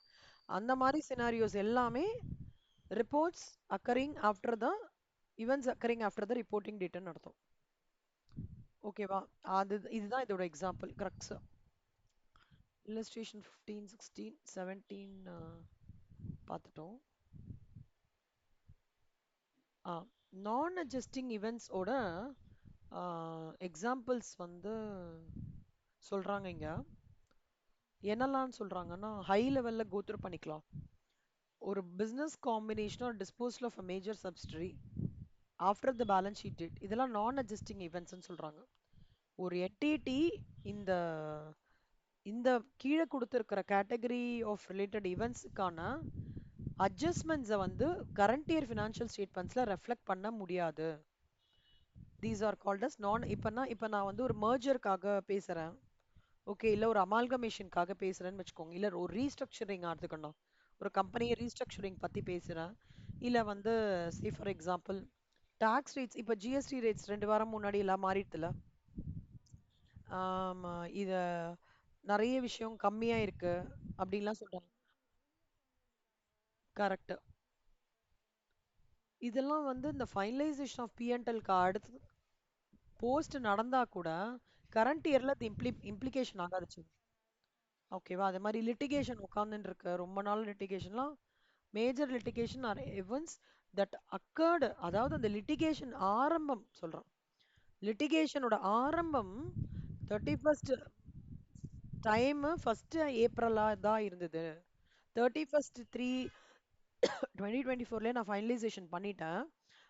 அந்த மாதிரி சினாரியோஸ் எல்லாமே reports occurring after the events occurring after the reporting டேட்னு அர்த்தம். ஓகேவா? அது இதுதான் இதோட எக்ஸாம்பிள் கரெக்ட்ஸ். இல்லஸ்ட்ரேஷன் 15, 16, 17 பார்த்துட்டோம். நான் அட்ஜஸ்டிங் இவெண்ட்ஸோட எக்ஸாம்பிள்ஸ் வந்து சொல்றாங்க இங்க. என்னெல்லாம் சொல்றாங்கன்னா ஹை லெவல்ல கோத்ரூ பண்ணிக்கலாம். ஒரு business combination or disposal of a major subsidiary after the balance sheet date, இதெல்லாம் நான் அட்ஜஸ்டிங் இவெண்ட்ஸ்னு சொல்றாங்க. ஒரு என்டிடி இந்த இந்த கீழே கொடுத்துருக்கிற கேட்டகரி ஆஃப் ரிலேட்டட் இவெண்ட்ஸுக்கான அட்ஜஸ்ட்மெண்ட்ஸை வந்து கரண்ட் இயர் ஃபினான்ஷியல் ஸ்டேட்மெண்ட்ஸில் ரெஃப்ளெக்ட் பண்ண முடியாது. தீஸ் ஆர் கால்ட் அஸ் நான். இப்போ நான் வந்து ஒரு மர்ஜருக்காக பேசுகிறேன், ஓகே, இல்லை ஒரு அமால்கமேஷனுக்காக பேசுகிறேன்னு வச்சுக்கோங்க, இல்லை ஒரு ரீஸ்ட்ரக்சரிங் ஆகுதுக்கணும், ஒரு கம்பெனியை ரீஸ்ட்ரக்சரிங் பற்றி பேசுகிறேன், இல்லை வந்து say for example tax rates, இப்போ ஜிஎஸ்டி ரேட்ஸ் 2 வாரம் முன்னாடி எல்லாம் மாறிடுதுல. இத நிறைய விஷயம் கம்மியா இருக்கு அப்படின்லாம் சொல்றாங்க. கரெக்ட். இதெல்லாம் வந்து இந்த ஃபைனலைசேஷன் ஆஃப் பிஎன்எல்க்கு அடுத்து போஸ்ட் நடந்தா கூட கரண்ட் இயர்ல அது இம்ப்ளிகேஷன் ஆகாதுச்சு. ஓகேவா? அதே மாதிரி லிட்டிகேஷன் உட்காந்துட்டு இருக்கு, ரொம்ப நாள் லிட்டிகேஷன்லாம், major litigation or events that occurred, அதாவது அந்த லிட்டிகேஷன் ஆரம்பம் சொல்றோம், லிட்டிகேஷனோட ஆரம்பம் 31st டைம் 1st April தான் இருந்தது. 31st 3 2024 நான் ஃபைனலைசேஷன் பண்ணிட்டேன்.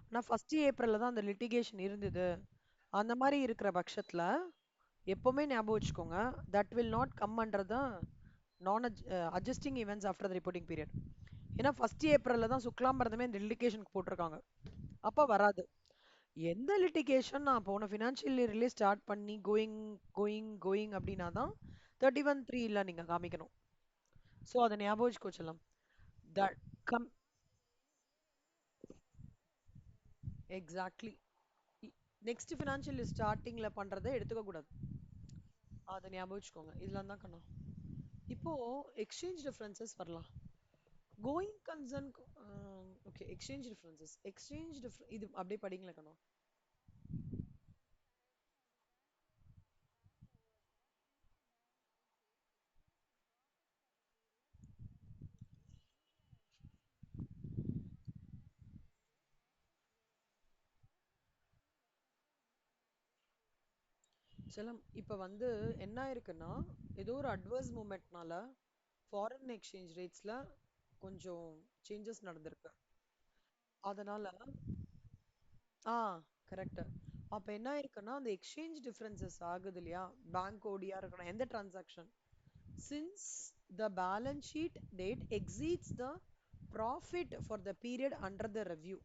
ஆனால் 1st April தான் அந்த லிட்டிகேஷன் இருந்தது. அந்த மாதிரி இருக்கிற பட்சத்தில் எப்பவுமே ஞாபகம் வச்சுக்கோங்க, that will not come under the non adjusting events after the reporting period. ஏன்னா 1st April தான் சுக்லாம்பரதமே இந்த லிட்டிகேஷனுக்கு போட்டிருக்காங்க, அப்போ வராது. எந்த லிட்டிகேஷன் நான் போன ஃபினான்ஷியல் இயர்லேயே ஸ்டார்ட் பண்ணி கோயிங் கோயிங் கோயிங் அப்படின்னா தான் 31/3 நீங்கள் காமிக்கணும். ஸோ அதை ஞாபகம் வச்சுக்கோ செல்லம். That come exactly. Next financial ஸ்டார்டிங்கில் பண்ணுறதை எடுத்துக்க கூடாது, அதை ஞாபகம் வச்சுக்கோங்க. இதெல்லாம் தான் கண்ணா. இப்போ எக்ஸ்சேஞ்ச் டிஃபரன்சஸ் வரலாம். Going concern. Okay, exchange differences, இது அப்படியே படிங்களா கண்ணா. செல்லம் இப்ப வந்து என்ன ஆயிருக்குன்னா ஏதோ ஒரு அட்வர்ஸ் மூமெண்ட்னால ஃபாரின் எக்ஸ்சேஞ்ச் ரேட்ஸ்ல கொஞ்சம் சேஞ்சஸ் நடந்திருக்கு. அதனால ஆ கரெக்ட். அப்ப என்ன ஆயிருக்குன்னா அந்த எக்ஸ்சேஞ்ச் டிஃபரன்சஸ் ஆகுது இல்லையா? பேங்க் ஓடியா இருக்கணும் எந்த transaction, since the balance sheet date exceeds the profit for the period under the review,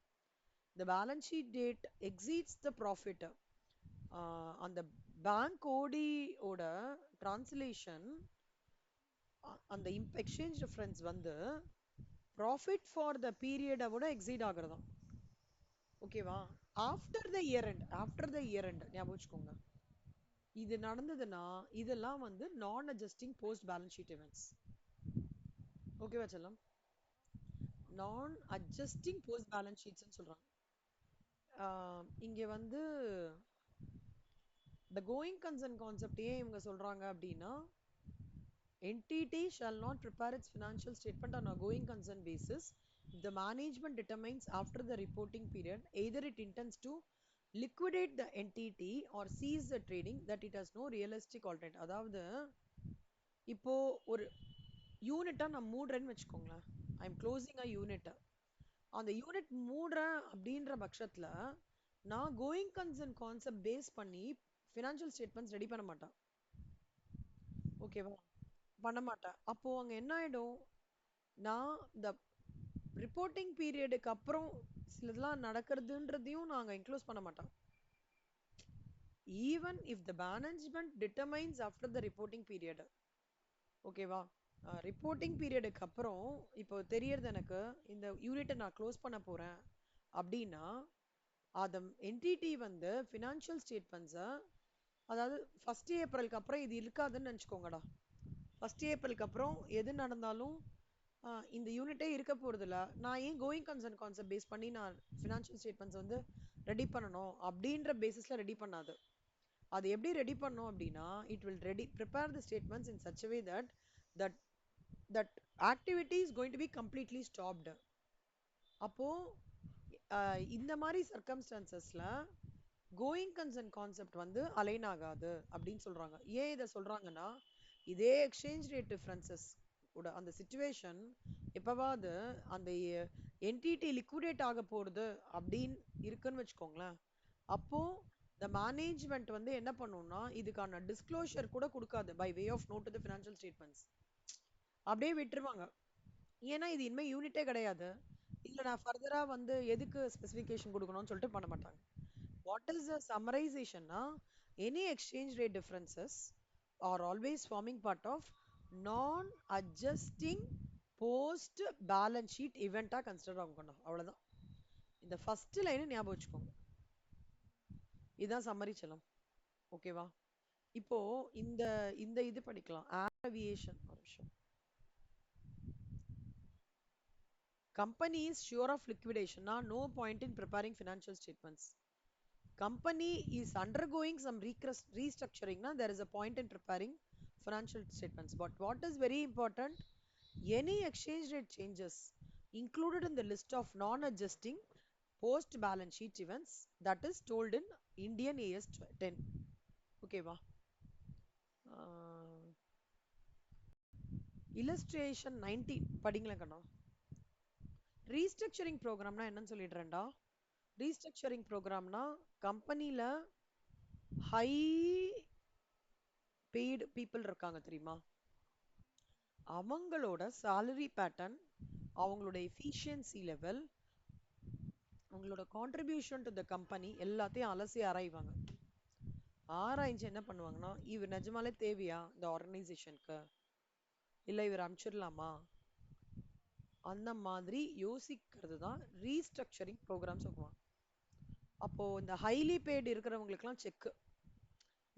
the balance sheet date exceeds the profit. அந்த பேங்க் ஓடி ஓட டிரான்ஸ்லேஷன் அந்த எக்ஸ்சேஞ்ச் டிஃபரன்ஸ் வந்து ப்ராஃபிட் ஃபார் த பீரியடை விட எக்ஸீட் ஆகுறதாம். ஓகேவா? ஆஃப்டர் த இயர் எண்ட் ஞாபகம் வச்சுக்கோங்க. இது நடந்ததுன்னா இதெல்லாம் வந்து நான் adjusting post balance sheet events. ஓகேவா செல்லம்? நான் அட்ஜஸ்டிங் போஸ்ட் பேலன்ஸ் ஷீட்ஸ்னு சொல்றாங்க. இங்க வந்து the going concern concept ஏன் இவங்க சொல்றாங்க அப்படின்னா, entity shall not prepare its financial statement on a going concern basis if the management determines after the reporting period either it intends to liquidate the entity or cease the trading that it has no realistic alternative. அதாவது இப்போ ஒரு யூனிட்டா நான் மூடுறேன்னு வச்சுக்கோங்களேன். I am closing a unit. அந்த unit மூடுறேன் அப்படின்ற பட்சத்துல நான் going concern concept base பண்ணி ஃபினான்ஷியல் ஸ்டேட்மெண்ட்ஸ் ரெடி பண்ண மாட்டேன். ஓகேவா? பண்ண மாட்டேன். அப்போ அங்க என்ன ஆயிடும், நான் இந்த ரிப்போர்ட்டிங் பீரியடுக்கு அப்புறம் சிலதெல்லாம் நடக்கிறதுன்றதையும் நாங்க இன்க்ளூஸ் பண்ண மாட்டோம். Even if the management determines after the reporting period. ஓகேவா? ரிப்போர்ட்டிங் பீரியடுக்கு அப்புறம் இப்போ தெரியறது எனக்கு இந்த யூனிட்டை நான் க்ளோஸ் பண்ண போறேன் அப்படின்னா அந்த என்டிட்டி வந்து ஃபினான்ஷியல் ஸ்டேட்மெண்ட்ஸை, அதாவது ஃபர்ஸ்ட் ஏப்ரலுக்கு அப்புறம் இது இருக்காதுன்னு நினச்சிக்கோங்கடா. ஃபர்ஸ்ட் ஏப்ரலுக்கு அப்புறம் எது நடந்தாலும் இந்த யூனிட்டே இருக்க போறதில்ல, நான் ஏன் கோயிங் கன்சர்ன் கான்செப்ட் பேஸ் பண்ணி நான் ஃபினான்ஷியல் ஸ்டேட்மெண்ட்ஸ் வந்து ரெடி பண்ணணும் அப்படின்ற பேசிஸ்ல ரெடி பண்ணாது. அது எப்படி ரெடி பண்ணும் அப்படின்னா, it will ready prepare the statements in such way that that that activity is going to be completely stopped. அப்போ இந்த மாதிரி சர்க்கம்ஸ்டான்சஸ்ல கோயிங் கன்சர்ன் கான்செப்ட் வந்து அலைன் ஆகாது அப்படின்னு சொல்றாங்க. ஏன் இதை சொல்றாங்கன்னா, இதே எக்ஸ்சேஞ்ச் ரேட் டிஃபரன்சஸ் கூட அந்த சிச்சுவேஷன் எப்பவாவது அந்த என்டிட்டி லிக்விடேட் ஆக போறது அப்படின்னு இருக்குன்னு வச்சுக்கோங்களேன். அப்போ the மேனேஜ்மெண்ட் வந்து என்ன பண்ணும்னா இதுக்கான டிஸ்க்ளோஷர் கூட கொடுக்காது by way of note to the financial statements. அப்படியே விட்டுருவாங்க. ஏன்னா இது இனிமே யூனிட்டே கிடையாது, இல்ல நான் ஃபர்தரா வந்து எதுக்கு ஸ்பெசிஃபிகேஷன் கொடுக்கணும்னு சொல்லிட்டு பண்ண மாட்டாங்க. வாட் இஸ் த சம்மரைசேஷன்னா, any exchange rate differences are always forming part of non adjusting post balance sheet இவெண்டா கன்சிடர் ஆகணும். அவ்வளவுதான். இந்த ஃபர்ஸ்ட் லைன் ஞாபகம் வச்சுக்கோங்க. இதுதான் சம்மரி செல்லம். ஓகேவா? இப்போ இந்த இந்த இது படிக்கலாம். ஏவியேஷன் ஒரு விஷயம். Company is sure of liquidation. Now, no point in preparing financial statements. Company is undergoing some restructuring. Now, there is a point in preparing financial statements. But what is very important? Any exchange rate changes included in the list of non-adjusting post balance sheet events that is told in Indian AS 10. Okay, va? Illustration 19 படிங்களா Kanna? Restructuring ப்ரோக்ராம்னா என்னன்னு சொல்லிடுறேன்டா. Restructuring ப்ரோக்ராம்னா கம்பெனில high paid people இருக்காங்க தெரியுமா, அவங்களோட salary pattern, அவங்களோட efficiency level, அவங்களோட contribution to the company எல்லாத்தையும் அலசி ஆராய்வாங்க. ஆராய்ஞ்சு என்ன பண்ணுவாங்கன்னா, இவர் நிஜமாலே தேவையா இந்த ஆர்கனைசேஷனுக்கு, இல்லை இவர் அனுப்பிச்சிடலாமா, அந்த மாதிரி யோசிக்கிறது தான் ரீஸ்ட்ரக்சரிங் ப்ரோக்ராம் சொல்லுவாங்க. அப்போ இந்த ஹைலி பெய்டு இருக்கிறவங்களுக்குலாம் செக்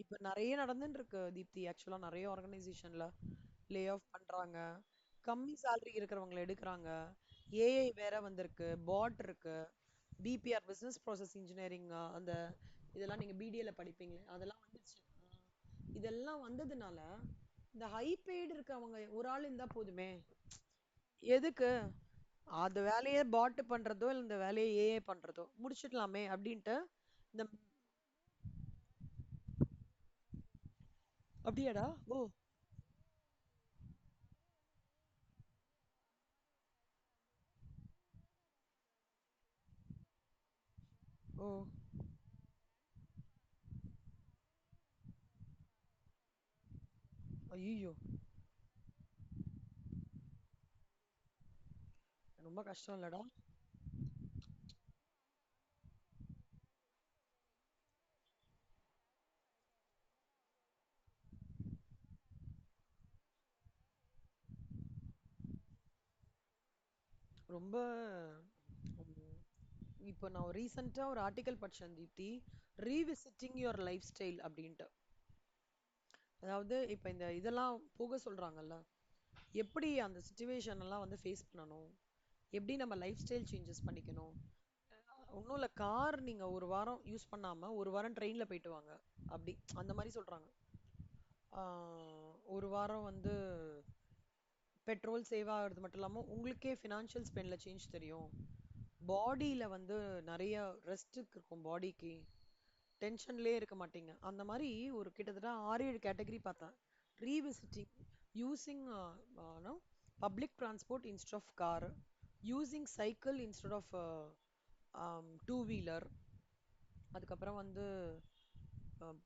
இப்ப நிறைய நடந்துட்டு இருக்கு தீப்தி. ஆக்சுவலா நிறைய ஆர்கனைசேஷன்ல லே ஆஃப் பண்றாங்க, கம்மி salary இருக்கிறவங்களை எடுக்கிறாங்க. ஏஐ வேற வந்திருக்கு, பாட் இருக்கு, பிபிஆர் பிசினஸ் ப்ராசஸ் இன்ஜினியரிங், அந்த இதெல்லாம் நீங்க பிடிஏல படிப்பீங்க, அதெல்லாம் வந்துச்சு. இதெல்லாம் வந்ததுனால இந்த ஹை பெய்டு இருக்கவங்க ஒரு ஆள் இருந்தா போதுமே, எதுக்கு அந்த வேலையை பாட் பண்றதோ இல்ல இந்த வேலையை ஏஐ பண்றதோ முடிச்சிடலாமே அப்படின்ட்டு இந்த அப்படியாடா? ஓ. ஓ. ஐயோ. ரொம்ப கஷ்டம் இல்லடா? ரொம்ப உம், இப்போ நான் ரீசெண்டா ஒரு ஆர்டிக்கல் படிச்சேன் Deepti. Revisiting your life style அப்படின்ட்டு. அதாவது இப்ப இந்த இதெல்லாம் போக சொல்றாங்கல்ல, எப்படி அந்த சுச்சுவேஷன் எல்லாம் வந்து ஃபேஸ் பண்ணணும், எப்படி நம்ம லைஃப் ஸ்டைல் சேஞ்சஸ் பண்ணிக்கணும். ஒன்றும் இல்லை, கார் நீங்க ஒரு வாரம் யூஸ் பண்ணாம ஒரு வாரம் ட்ரெயின்ல போயிட்டு வாங்க, அப்படி அந்த மாதிரி சொல்றாங்க. ஒரு வாரம் வந்து பெட்ரோல் சேவ் ஆகிறது மட்டும் இல்லாம உங்களுக்கே ஃபினான்ஷியல் ஸ்பெண்ட்ல சேஞ்ச் தெரியும். பாடியில வந்து நிறைய ரெஸ்ட் இருக்கும் பாடிக்கு. டென்ஷன்லயே இருக்க மாட்டீங்க. அந்த மாதிரி ஒரு கிட்டத்தட்ட 6 7 கேட்டகரி பார்த்தேன். Revisiting, using public transport instead of car, using cycle instead of two wheeler, அதுக்கப்புறம் வந்து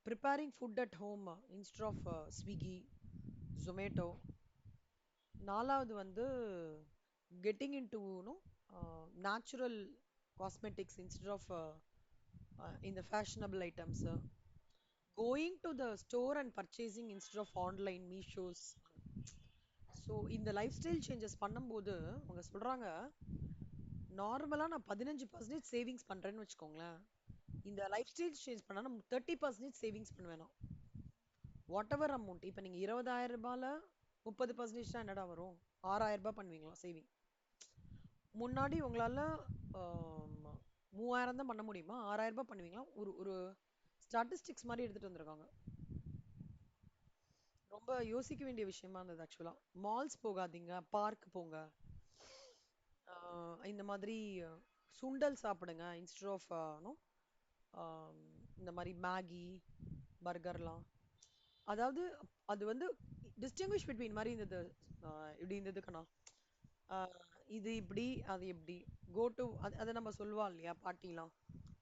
preparing food at home instead of Swiggy, Zomato. நாலாவது வந்து getting into natural cosmetics instead of இந்த fashionable items, going to the store and purchasing instead of online Meeshos. So இந்த lifestyle changes பண்ணும்போது அவங்க சொல்றாங்க, நார்மலா நான் 15% சேவிங்ஸ் பண்றேன்னு வச்சுக்கோங்களேன். இந்த லைஃப் ஸ்டைல் சேஞ்ச் பண்ணா நம்ம 30% சேவிங்ஸ் பண்ணுவேணும். வாட் எவர் அமௌண்ட், இப்போ நீங்க 20,000 ரூபாயில 30% என்னடா வரும்? 6,000 ரூபாய் பண்ணுவீங்களா சேவிங்? முன்னாடி உங்களால 3,000 தான் பண்ண முடியுமா? 6,000 ரூபாய் பண்ணுவீங்களா? ஒரு ஒரு ஸ்டாட்டிஸ்டிக்ஸ் மாதிரி எடுத்துட்டு வந்திருக்காங்க. ரொம்ப யோசிக்க வேண்டிய விஷயமா இருந்தது ஆக்சுவலா. மால்ஸ் போகாதீங்க, பார்க் போங்க. இந்த மாதிரி சுண்டல் சாப்பிடுங்க இன்ஸ்டெட் ஆஃப் இந்த மாதிரி மேகி, பர்கர்லாம். அதாவது அது வந்து டிஸ்டிங்விஷ் பிட்வீன் மாதிரி இருந்தது. இப்படி இருந்ததுக்கண்ணா. இது இப்படி அது எப்படி, கோ டு அதை நம்ம சொல்லுவா இல்லையா பாட்டிலாம்,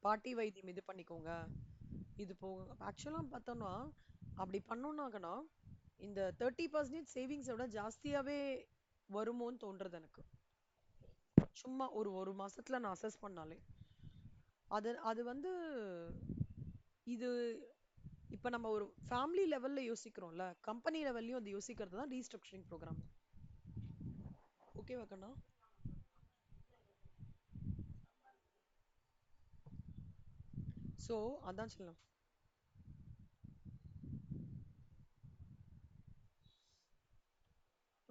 பாட்டி வைத்தியம் இது பண்ணிக்கோங்க, இது போக ஆக்சுவலாக பார்த்தோம்னா அப்படி பண்ணோம்னாக்கண்ணா இந்த 30% சேவிங்ஸை விட ஜாஸ்தியாவே வருமோன்னு தோன்றது எனக்கு. சும்மா ஒரு ஒரு மாசத்துல நான் அசஸ் பண்ணாலே அது அது வந்து இது இப்ப நம்ம ஒரு ஃபேமிலி லெவல்ல யோசிக்கிறோம்ல, கம்பெனி லெவல்லையும் அது யோசிக்கிறது தான் ரீஸ்ட்ரக்சரிங் ப்ரோக்ராம். ஓகேவா கண்ணா? ஸோ அதான் சொல்லலாம்.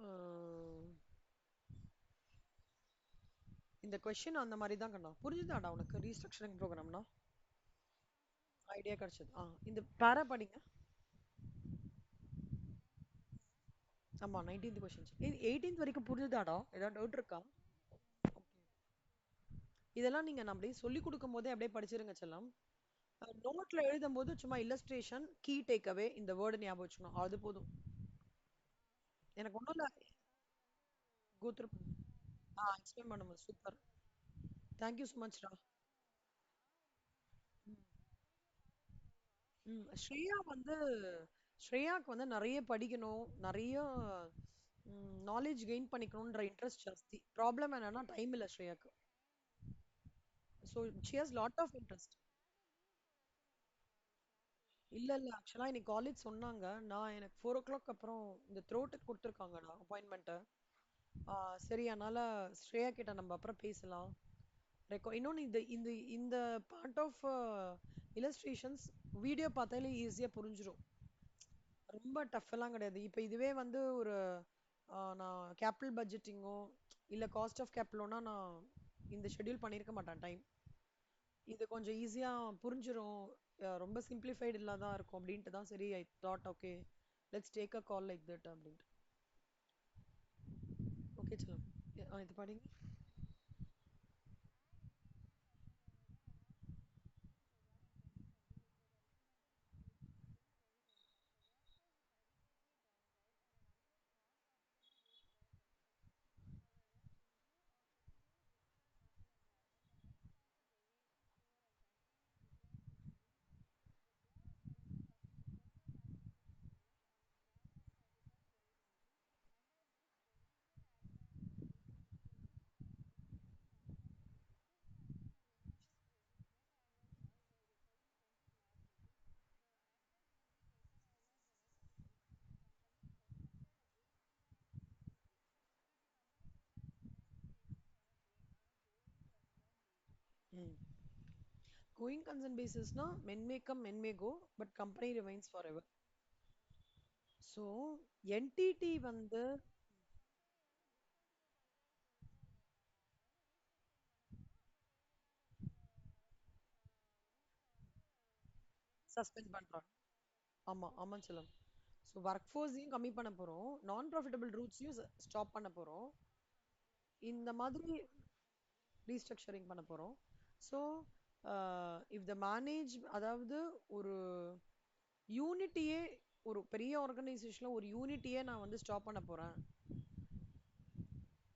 அஹ் இந்த கொஸ்டின் அந்த மாதிரி தான் கண்ணா. புரிஞ்சுதாடா உனக்கு ரீஸ்ட்ரக்சரிங் ப்ரோக்ராம்னா? ஐடியா கிடைச்சது. இந்த பேரா படிங்க. ஆமா, 19th கொஸ்டின். 18th வரைக்கும் புரிஞ்சுதாடா? ஏதாவது டவுட் இருக்கா? Okay. இதெல்லாம் நீங்க நான் அப்படியே சொல்லி கொடுக்கும் போதே அப்படியே படிச்சிருங்க செல்லம். நோட்ல எழுதும் போது சும்மா இல்லஸ்ட்ரேஷன், கீ டேக் அவே, இந்த வேர்டு ஞாபகம் வச்சுக்கணும், அது போதும். எனக்கு ஒன்றும் இல்லை. கோத்ரூ. எக்ஸ்பிளைன் பண்ணும்போது சூப்பர். தேங்க்யூ ஸோ மச்டா. ஸ்ரேயா வந்து ஸ்ரேயாக்கு வந்து நிறைய படிக்கணும், நிறைய நாலேஜ் கெயின் பண்ணிக்கணுன்ற இன்ட்ரெஸ்ட் ஜாஸ்தி. ப்ராப்ளம் என்னன்னா டைம் இல்லை ஸ்ரேயாக்கு. So she has lot of interest. இல்ல இல்ல, ஆக்சுவலா இன்னைக்கு காலேஜ் சொன்னாங்க. நான் எனக்கு 4 o'clock அப்புறம் இந்த த்ரோட்டுக்கு கொடுத்துருக்காங்கடா அப்பாயின்மெண்ட்டு. சரி, அதனால ஸ்ரேயா கிட்ட நம்ம அப்புறம் பேசலாம். இன்னொன்னு இந்த இந்த இந்த பார்ட் ஆஃப் இல்லஸ்ட்ரேஷன்ஸ் வீடியோ பார்த்தாலே ஈஸியா புரிஞ்சிடும். ரொம்ப டஃப் எல்லாம் கிடையாது. இப்போ இதுவே வந்து ஒரு நான் கேபிட்டல் பட்ஜெட்டிங்கோ இல்ல காஸ்ட் ஆஃப் கேபிட்டலோனா நான் இந்த ஷெட்யூல் பண்ணியிருக்க மாட்டேன் டைம். இது கொஞ்சம் ஈஸியா புரிஞ்சிரும். ரொம்ப சிம்பிளிஃபைடு இல்லாதான் இருக்கும் அப்படின்ட்டு தான் சரி I thought okay, let's take a call like that அப்படின்ட்டு. ஓகே சொல்லுங்க. இது படிங்க. ம். கோயிங் கன்சர்ன் பேசிஸ்னா men may come men may go but company remains forever. So entity வந்து சஸ்பெண்ட் பண்றாங்க. ஆமா ஆமா செல்லம். ஸோ ஒர்க் ஃபோர்ஸையும் கம்மி பண்ண போறோம், நான் ப்ராஃபிட்டபிள் ரூட்ஸையும் ஸ்டாப் பண்ண போறோம். இந்த மாதிரி ரீஸ்ட்ரக்சரிங் பண்ண போறோம். ஸோ இஃப் த மேனேஜ், அதாவது ஒரு யூனிட்டியே, ஒரு பெரிய ஆர்கனைசேஷன்ல ஒரு யூனிட்டியே நான் வந்து ஸ்டாப் பண்ண போறேன்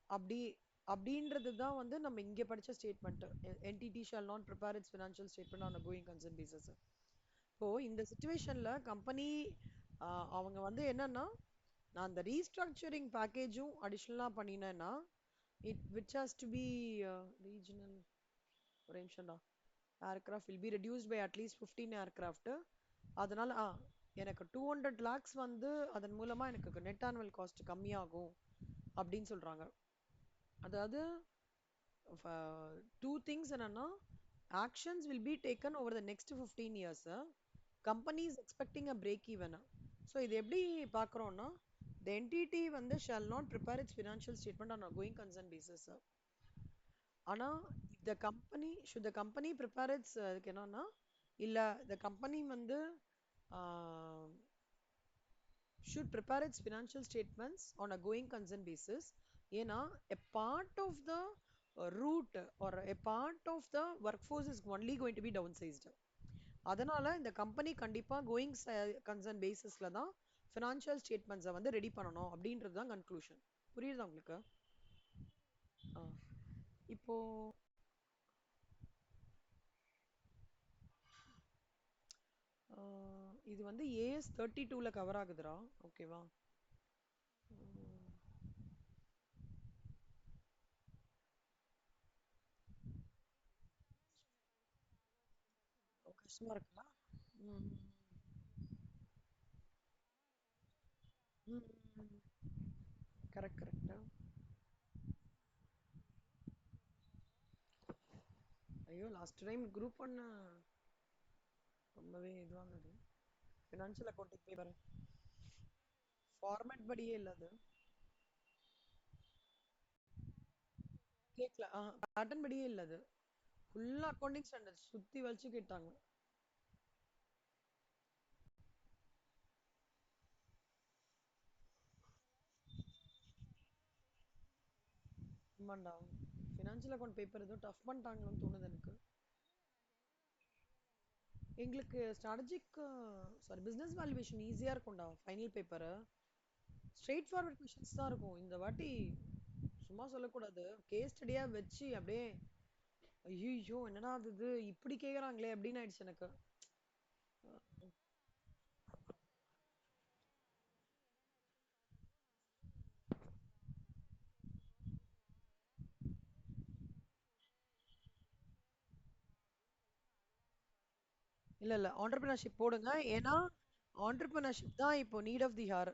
அப்படி அப்படின்றது தான் வந்து நம்ம இங்க படிச்ச statement. Entity shall not prepare its financial statement on going concern basis. இப்போ இந்த சுச்சுவேஷன்ல கம்பெனி அவங்க வந்து என்னன்னா, நான் அந்த ரீஸ்ட்ரக்சரிங் பேக்கேஜும் அடிஷ்னலா பண்ணினேன்னா it which has to be regional, ஒரு நிமிஷம்டா, aircraft will be reduced by at least 15 aircraft. அதனால எனக்கு 200 லேக்ஸ் வந்து அதன் மூலமா எனக்கு நெட் ஆனுவல் காஸ்ட் கம்மியாகும் அப்படின்னு சொல்றாங்க. அதாவது டூ திங்ஸ் என்னன்னா, actions will be taken over the next 15 years. Company is expecting a break even. So இது எப்படி பார்க்குறோம்னா, the entity வந்து shall not prepare its financial statement on a going concern basis. ஆனா the company, should the company prepare its அதுக்கு என்னன்னா, இல்ல the company வந்து should prepare its financial statements on a going concern basis. ஏன்னா a part of the route or a part of the workforce is only going to be downsized. அதனால இந்த company கண்டிப்பா going concern பேசிஸ்ல தான் financial ஸ்டேட்மெண்ட்ஸை வந்து ready பண்ணணும் அப்படின்றது தான் கன்க்ளூஷன். புரியுதா உங்களுக்கு? ஆ. இப்போ இது வந்து ஏஎஸ் 32ல கவர் ஆகுதுடா. ஓகேவா? கஷ்டமா இருக்குல்ல? ம். ம். Correct correct. ஐயோ, லாஸ்ட் டைம் குரூப் பண்ண ரொம்பவே இதுவானது. ஃபினான்ஷியல் அக்கௌண்டிங் பேப்பர் ஃபார்மேட் படியே இல்ல அது. கேட்கல. பேட்டர்ன் படியே இல்ல அது. ஃபுல்லா அக்கௌண்டிங் ஸ்டாண்டர்ட் சுத்தி வச்சு கேட்டாங்க. ஆமாண்டா. ஃபினான்ஷியல் அக்கௌண்ட் பேப்பர் ஏதோ டஃப் பண்ணிட்டாங்களோன்னு தோணுது எனக்கு. எங்களுக்கு ஸ்ட்ராட்டஜிக், சாரி, பிசினஸ் வேல்யூவேஷன் ஈஸியா இருக்கும்டா. Final paper straight forward questions தான் இருக்கும். இந்த வாட்டி சும்மா சொல்லக்கூடாது, கேஸ் ஸ்டடியா வச்சு அப்படியே ஐயோ என்னடா இது இப்படி கேக்குறாங்களே அப்படின்னு ஆயிடுச்சு எனக்கு. இல்ல இல்ல, ஆண்டர்பிரினர்ஷிப் போடுங்க. ஏன்னா ஆண்டர்பிரினர்ஷிப் தான் இப்போ நீட் ஆஃப் தி ஹார்.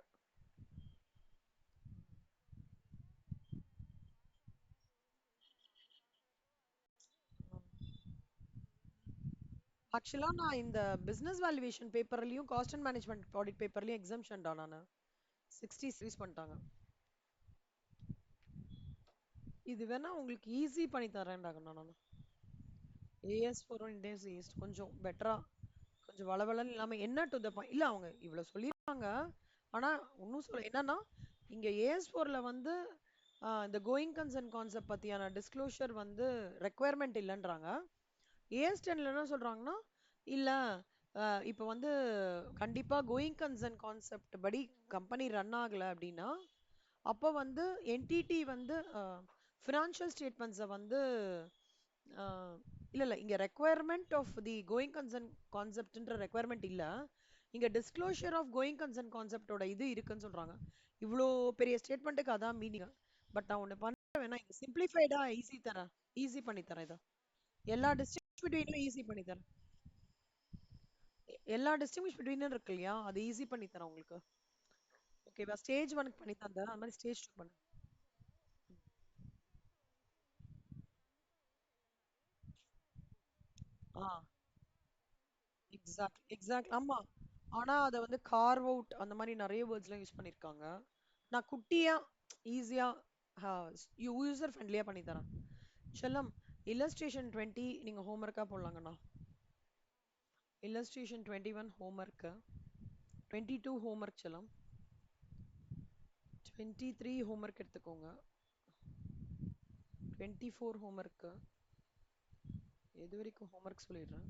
ஆக்சுவலா நான் இந்த பிசினஸ் வேல்யூவேஷன் பேப்பர்லயும் காஸ்ட் அண்ட் மேனேஜ்மெண்ட் ஆடிட் பேப்பர்லயும் எக்ஸம்ஷன் தான். நான் 60 சீரிஸ் பண்ணிட்டாங்க. இது வேணா உங்களுக்கு ஈஸி பண்ணி தரேன்டாங்க நான். AS four one days east கொஞ்சம் பெட்டரா, கொஞ்சம் வளவளன்னு இல்லாம என்ன டு த பாயிண்ட் இல்ல. அவங்க இவ்வளவு சொல்லிருக்காங்க, ஆனா இன்னும் சொல்ல என்னன்னா, இங்க ஏஎஸ் ஃபோர்ல வந்து இந்த கோயிங் கன்சர்ன் கான்செப்ட் பத்தியான டிஸ்க்ளோஷர் வந்து ரெக்குவயர்மெண்ட் இல்லைன்றாங்க. ஏஎஸ் டென்ல என்ன சொல்றாங்கன்னா, இல்ல இப்போ வந்து கண்டிப்பா கோயிங் கன்சர்ன் கான்செப்ட் படி கம்பெனி ரன் ஆகல அப்படின்னா அப்போ வந்து என்டிடி வந்து ஃபினான்ஷியல் ஸ்டேட்மெண்ட்ஸை வந்து இல்ல இல்ல, இங்க requirement of the going concern கான்செப்ட்ன்ற ரெக்குவயர்மெண்ட் இல்ல, இங்க டிஸ்க்ளோஷர் ஆஃப் கோயிங் கன்சர்ன் கான்செப்டோட இது இருக்குன்னு சொல்றாங்க. இவ்வளோ பெரிய ஸ்டேட்மெண்ட்டுக்கு அதான் மீனிங். பட் நான் ஒண்ணு பண்றேன், வேணா இது சிம்பிளிஃபைடா ஈஸி தரேன், ஈஸி பண்ணி தரேன் இதை. எல்லா டிஸ்டிங்விஷ் பிட்வீனும் ஈஸி பண்ணி தரேன். எல்லா டிஸ்டிங்விஷ் பிட்வீனும் இருக்கு இல்லையா, அது ஈஸி பண்ணி தரேன் உங்களுக்கு. ஓகேவா? ஸ்டேஜ் ஒனுக்கு பண்ணி தந்தேன், அது மாதிரி ஸ்டேஜ் டூ பண்ணு. ஆ எக்ஸாக்ட் ஆமா. ஆனா அத வந்து கார்வ் அவுட் அந்த மாதிரி நிறைய வேர்ட்ஸ்லாம் யூஸ் பண்ணிருக்காங்க. நான் குட்டியா ஈஸியா யூசர் ஃப்ரெண்ட்லியா பண்ணி தரேன். செல்லம், இல்லஸ்ட்ரேஷன் 20 நீங்க ஹோம்ஒர்க்கா போடலாங்கண்ணா. இல்லஸ்ட்ரேஷன் 21 ஹோம்ஒர்க்கு, 22 ஹோம்ஒர்க் செல்லம், 23 ஹோம்ஒர்க் எடுத்துக்கோங்க, 24 ஹோம்ஒர்க்கு. எது வரைக்கும் ஹோம்ஒர்க் சொல்லிடுறேன்.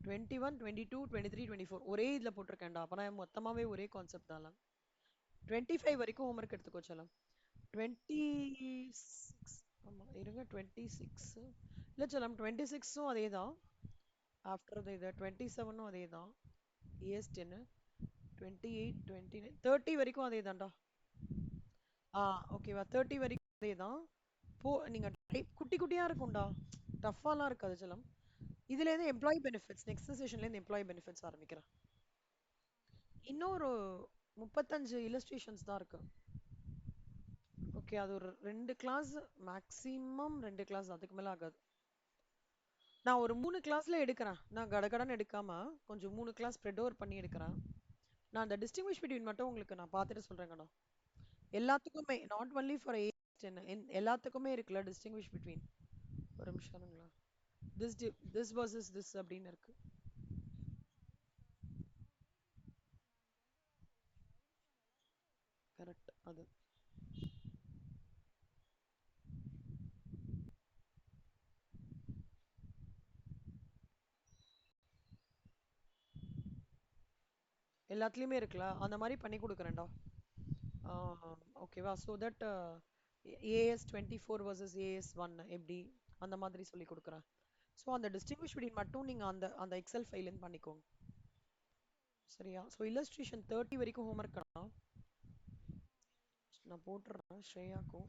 21, 22, 23, 24 ஒரே இதுல போட்டிருக்கேன்டா. அப்பனா மொத்தமாவே ஒரே கான்செப்ட் தான். 25 வரைக்கும் ஹோம்ஒர்க் எடுத்துக்கோ செல்லம். 26, ஆமா இருங்க, 26 இல்ல செல்லம், 26ம் அதே தான். ஆஃப்டர் இது 27ம் அதே தான். ES10, 28, 29, 30 வரைக்கும் அதே தான்டா. ஓகேவா, 30 வரைக்கும் அதே தான். நீங்க குட்டி குட்டியா இருக்கும்டா, டஃப்பாலாம் இருக்காது செல்லம். இதுல இருந்து எம்ப்ளாயி பெனிஃபிட்ஸ், நெக்ஸ்ட் செஷன்ல இருந்து எம்ப்ளாயி பெனிஃபிட்ஸ் ஆரம்பிக்கிறேன். இன்னொரு 35 இல்லஸ்ட்ரேஷன்ஸ் தான் இருக்கு. ஓகே, அது ஒரு 2 கிளாஸ், மேக்ஸிமம் 2 கிளாஸ், அதுக்கு மேல ஆகாது. நான் ஒரு 3 கிளாஸ்ல எடுக்கிறேன். நான் கடகடன்னு எடுக்காம கொஞ்சம் 3 கிளாஸ் ஸ்ப்ரெட் ஓவர் பண்ணி எடுக்கிறேன். நான் அந்த டிஸ்டிங்விஷ் பிட்வீன் மட்டும் உங்களுக்கு நான் பார்த்துட்டு சொல்றேங்கண்ணா. எல்லாத்துக்குமே, நாட் ஒன்லி ஃபார் எல்லாத்துக்குமே இருக்குல்ல டிஸ்டிங்விஷ் பிட்வீன். ஒரு நிமிஷம் இருங்களா. திஸ் திஸ் வர்சஸ் திஸ் அப்படின்னு இருக்கு. கரெக்ட் அது. எல்லாத்துலயுமே இருக்குல்ல, அந்த மாதிரி பண்ணி கொடுக்குறேன்டா. ஓகேவா, so that AS24 versus AS1 எப்படி அந்த மாதிரி சொல்லி கொடுக்குறேன். ஸோ அந்த டிஸ்டிங்விஷ் பிட்வீன் மட்டும் நீங்க அந்த அந்த எக்ஸல் ஃபைல்லேருந்து பண்ணிக்கோங்க. சரியா? ஸோ இல்லஸ்ட்ரேஷன் 30 வரைக்கும் ஹோம்ஒர்க் நான் போட்டுடுறேன் ஸ்ரேயாக்கும்.